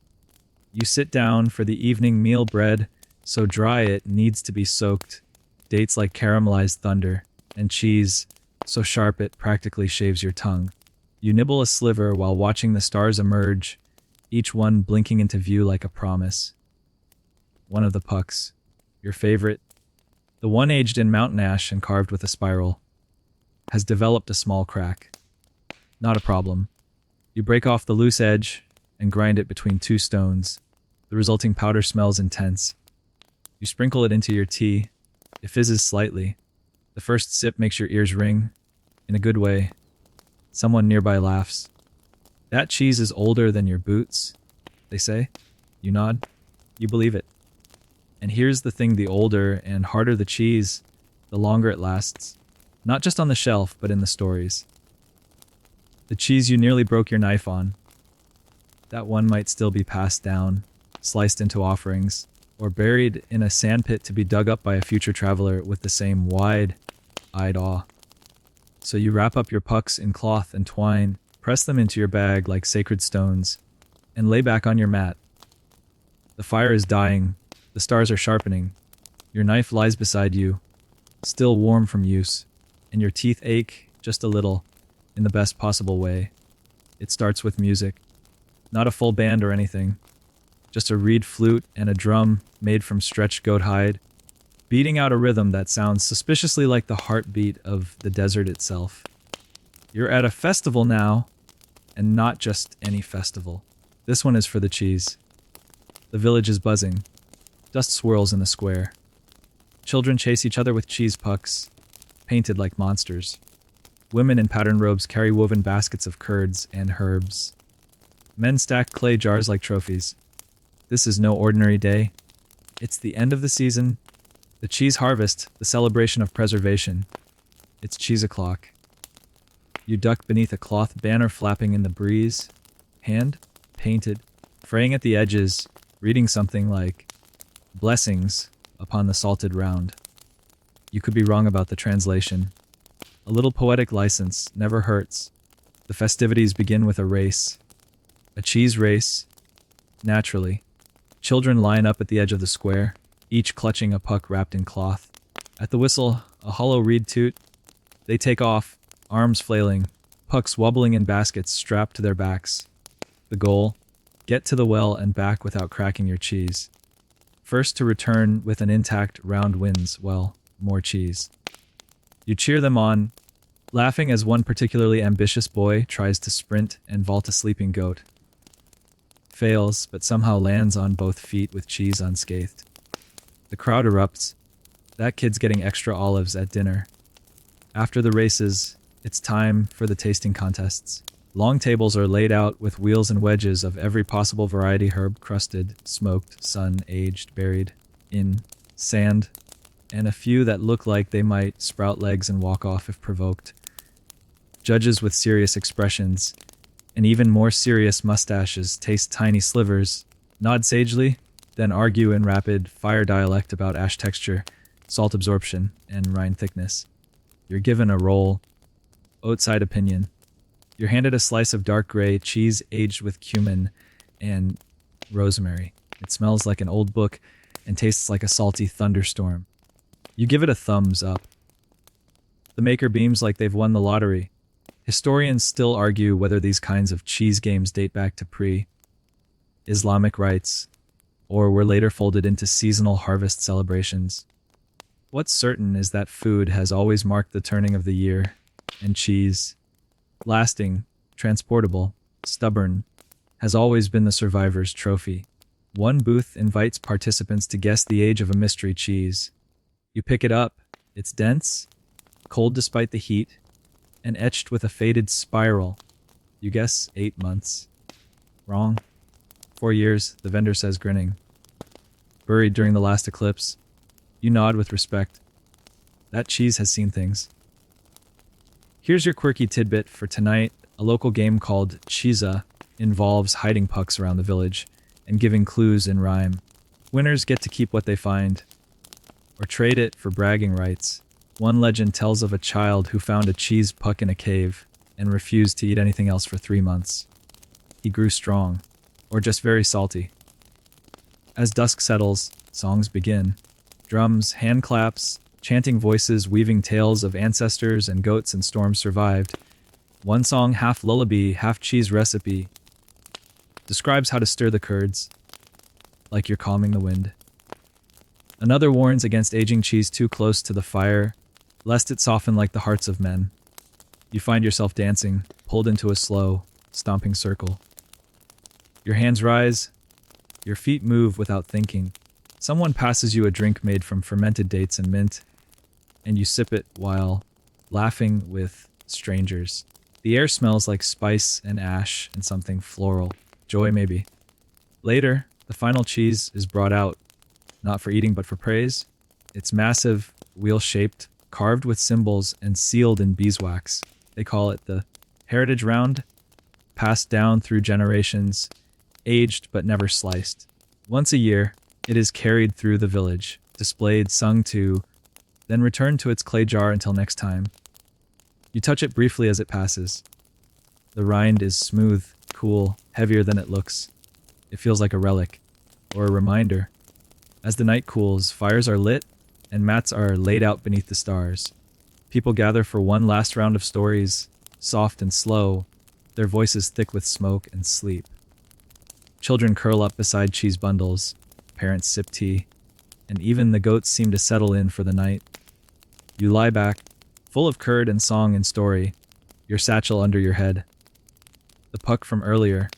You sit down for the evening meal, bread so dry it needs to be soaked, dates like caramelized thunder, and cheese so sharp it practically shaves your tongue. You nibble a sliver while watching the stars emerge, each one blinking into view like a promise. One of the pucks, your favorite, the one aged in mountain ash and carved with a spiral, has developed a small crack. Not a problem. You break off the loose edge and grind it between two stones. The resulting powder smells intense. You sprinkle it into your tea. It fizzes slightly. The first sip makes your ears ring, in a good way. Someone nearby laughs. That cheese is older than your boots, they say. You nod. You believe it. And here's the thing, the older and harder the cheese, the longer it lasts. Not just on the shelf, but in the stories. The cheese you nearly broke your knife on. That one might still be passed down, sliced into offerings, or buried in a sandpit to be dug up by a future traveler with the same wide-eyed awe. So you wrap up your pucks in cloth and twine, press them into your bag like sacred stones, and lay back on your mat. The fire is dying, the stars are sharpening, your knife lies beside you, still warm from use, and your teeth ache just a little, in the best possible way. It starts with music. Not a full band or anything, just a reed flute and a drum made from stretched goat hide, beating out a rhythm that sounds suspiciously like the heartbeat of the desert itself. You're at a festival now, and not just any festival. This one is for the cheese. The village is buzzing. Dust swirls in the square. Children chase each other with cheese pucks, painted like monsters. Women in patterned robes carry woven baskets of curds and herbs. Men stack clay jars like trophies. This is no ordinary day. It's the end of the season, the cheese harvest, the celebration of preservation. It's cheese o'clock. You duck beneath a cloth banner flapping in the breeze, hand painted, fraying at the edges, reading something like, "Blessings upon the salted round." You could be wrong about the translation. A little poetic license never hurts. The festivities begin with a race. A cheese race. Naturally. Children line up at the edge of the square, each clutching a puck wrapped in cloth. At the whistle, a hollow reed toot. They take off, arms flailing, pucks wobbling in baskets strapped to their backs. The goal: get to the well and back without cracking your cheese. First to return with an intact round wins, well, more cheese. You cheer them on, laughing as one particularly ambitious boy tries to sprint and vault a sleeping goat. Fails, but somehow lands on both feet with cheese unscathed. The crowd erupts. That kid's getting extra olives at dinner. After the races, it's time for the tasting contests. Long tables are laid out with wheels and wedges of every possible variety: herb-crusted, smoked, sun-aged, buried in sand, and a few that look like they might sprout legs and walk off if provoked. Judges with serious expressions and even more serious mustaches taste tiny slivers, nod sagely, then argue in rapid fire dialect about ash texture, salt absorption, and rind thickness. You're given a roll, outside opinion. You're handed a slice of dark gray cheese aged with cumin and rosemary. It smells like an old book and tastes like a salty thunderstorm. You give it a thumbs up. The maker beams like they've won the lottery. Historians still argue whether these kinds of cheese games date back to pre-Islamic rites or were later folded into seasonal harvest celebrations. What's certain is that food has always marked the turning of the year, and cheese, lasting, transportable, stubborn, has always been the survivor's trophy. One booth invites participants to guess the age of a mystery cheese. You pick it up. It's dense, cold despite the heat, and etched with a faded spiral. You guess 8 months. Wrong. 4 years, the vendor says, grinning. Buried during the last eclipse. You nod with respect. That cheese has seen things. Here's your quirky tidbit for tonight. A local game called Cheesa involves hiding pucks around the village and giving clues in rhyme. Winners get to keep what they find, or trade it for bragging rights. One legend tells of a child who found a cheese puck in a cave and refused to eat anything else for 3 months. He grew strong, or just very salty. As dusk settles, songs begin. Drums, hand claps, chanting voices weaving tales of ancestors and goats and storms survived. One song, half lullaby, half cheese recipe, describes how to stir the curds, like you're calming the wind. Another warns against aging cheese too close to the fire, lest it soften like the hearts of men. You find yourself dancing, pulled into a slow, stomping circle. Your hands rise, your feet move without thinking. Someone passes you a drink made from fermented dates and mint, and you sip it while laughing with strangers. The air smells like spice and ash and something floral. Joy, maybe. Later, the final cheese is brought out, not for eating but for praise. It's massive, wheel-shaped, carved with symbols and sealed in beeswax. They call it the heritage round, passed down through generations, aged but never sliced. Once a year, it is carried through the village, displayed, sung to, then returned to its clay jar until next time. You touch it briefly as it passes. The rind is smooth, cool, heavier than it looks. It feels like a relic, or a reminder. As the night cools, fires are lit, and mats are laid out beneath the stars. People gather for one last round of stories, soft and slow, their voices thick with smoke and sleep. Children curl up beside cheese bundles, parents sip tea, and even the goats seem to settle in for the night. You lie back, full of curd and song and story, your satchel under your head. The puck from earlier,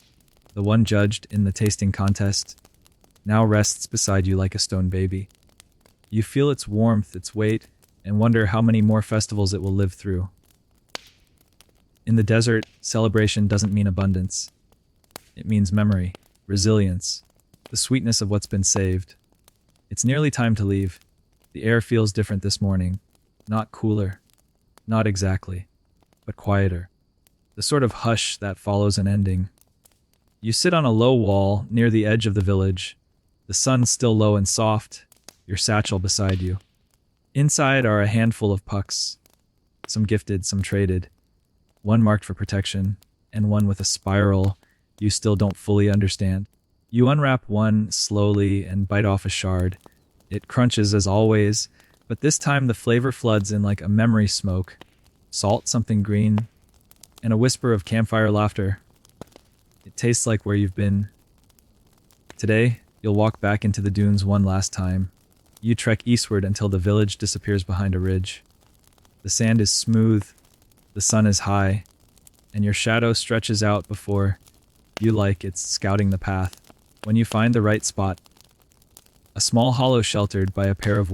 the one judged in the tasting contest, now rests beside you like a stone baby. You feel its warmth, its weight, and wonder how many more festivals it will live through. In the desert, celebration doesn't mean abundance. It means memory, resilience, the sweetness of what's been saved. It's nearly time to leave. The air feels different this morning. Not cooler. Not exactly. But quieter. The sort of hush that follows an ending. You sit on a low wall near the edge of the village. The sun still low and soft, your satchel beside you. Inside are a handful of pucks. Some gifted, some traded. One marked for protection, and one with a spiral you still don't fully understand. You unwrap one slowly and bite off a shard. It crunches as always, but this time the flavor floods in like a memory smoke. Salt, something green, and a whisper of campfire laughter. It tastes like where you've been. Today, you'll walk back into the dunes one last time. You trek eastward until the village disappears behind a ridge. The sand is smooth, the sun is high, and your shadow stretches out before you like it's scouting the path. When you find the right spot, a small hollow sheltered by a pair of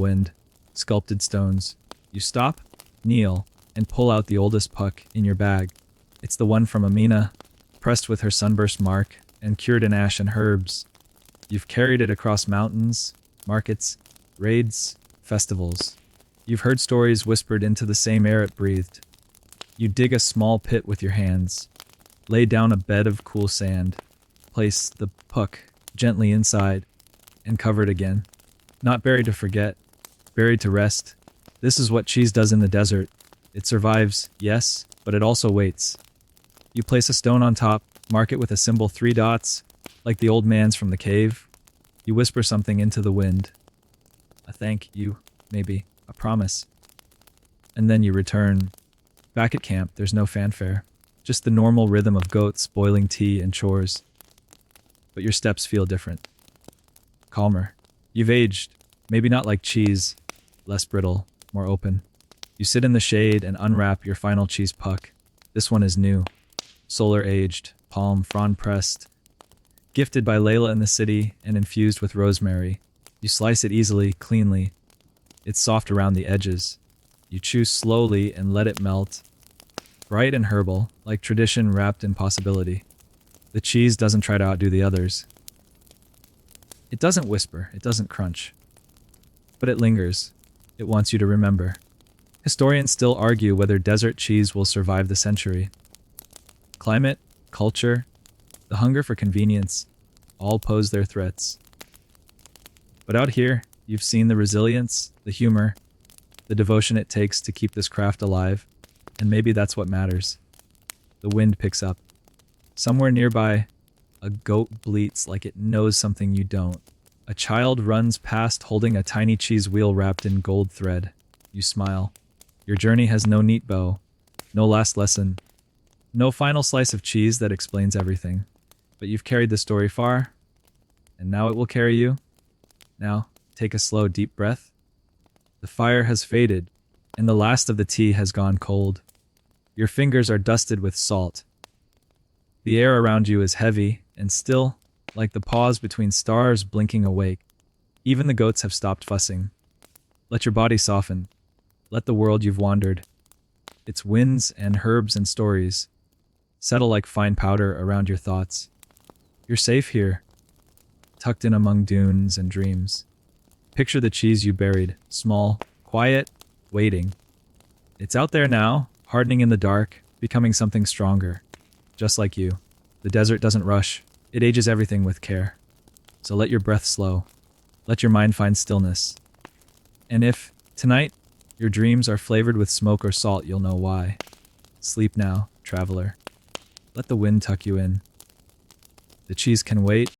sculpted stones, you stop, kneel, and pull out the oldest puck in your bag. It's the one from Amina, pressed with her sunburst mark and cured in ash and herbs. You've carried it across mountains, markets, raids, festivals. You've heard stories whispered into the same air it breathed. You dig a small pit with your hands, lay down a bed of cool sand, place the puck gently inside, and cover it again. Not buried to forget, buried to rest. This is what cheese does in the desert. It survives, yes, but it also waits. You place a stone on top, mark it with a symbol 3 dots, like the old man's from the cave. You whisper something into the wind. A thank you, maybe, a promise. And then you return. Back at camp, there's no fanfare. Just the normal rhythm of goats, boiling tea, and chores. But your steps feel different. Calmer. You've aged. Maybe not like cheese. Less brittle, more open. You sit in the shade and unwrap your final cheese puck. This one is new. Solar aged, palm frond pressed. Gifted by Layla in the city and infused with rosemary. You slice it easily, cleanly. It's soft around the edges. You chew slowly and let it melt. Bright and herbal, like tradition wrapped in possibility. The cheese doesn't try to outdo the others. It doesn't whisper, it doesn't crunch. But it lingers. It wants you to remember. Historians still argue whether desert cheese will survive the century. Climate, culture, the hunger for convenience, all pose their threats. But out here, you've seen the resilience, the humor, the devotion it takes to keep this craft alive, and maybe that's what matters. The wind picks up. Somewhere nearby, a goat bleats like it knows something you don't. A child runs past holding a tiny cheese wheel wrapped in gold thread. You smile. Your journey has no neat bow, no last lesson, no final slice of cheese that explains everything. But you've carried the story far, and now it will carry you. Now, take a slow, deep breath. The fire has faded, and the last of the tea has gone cold. Your fingers are dusted with salt. The air around you is heavy and still, like the pause between stars blinking awake. Even the goats have stopped fussing. Let your body soften. Let the world you've wandered, its winds and herbs and stories, settle like fine powder around your thoughts. You're safe here, tucked in among dunes and dreams. Picture the cheese you buried, small, quiet, waiting. It's out there now, hardening in the dark, becoming something stronger. Just like you. The desert doesn't rush. It ages everything with care. So let your breath slow. Let your mind find stillness. And if, tonight, your dreams are flavored with smoke or salt, you'll know why. Sleep now, traveler. Let the wind tuck you in. The cheese can wait.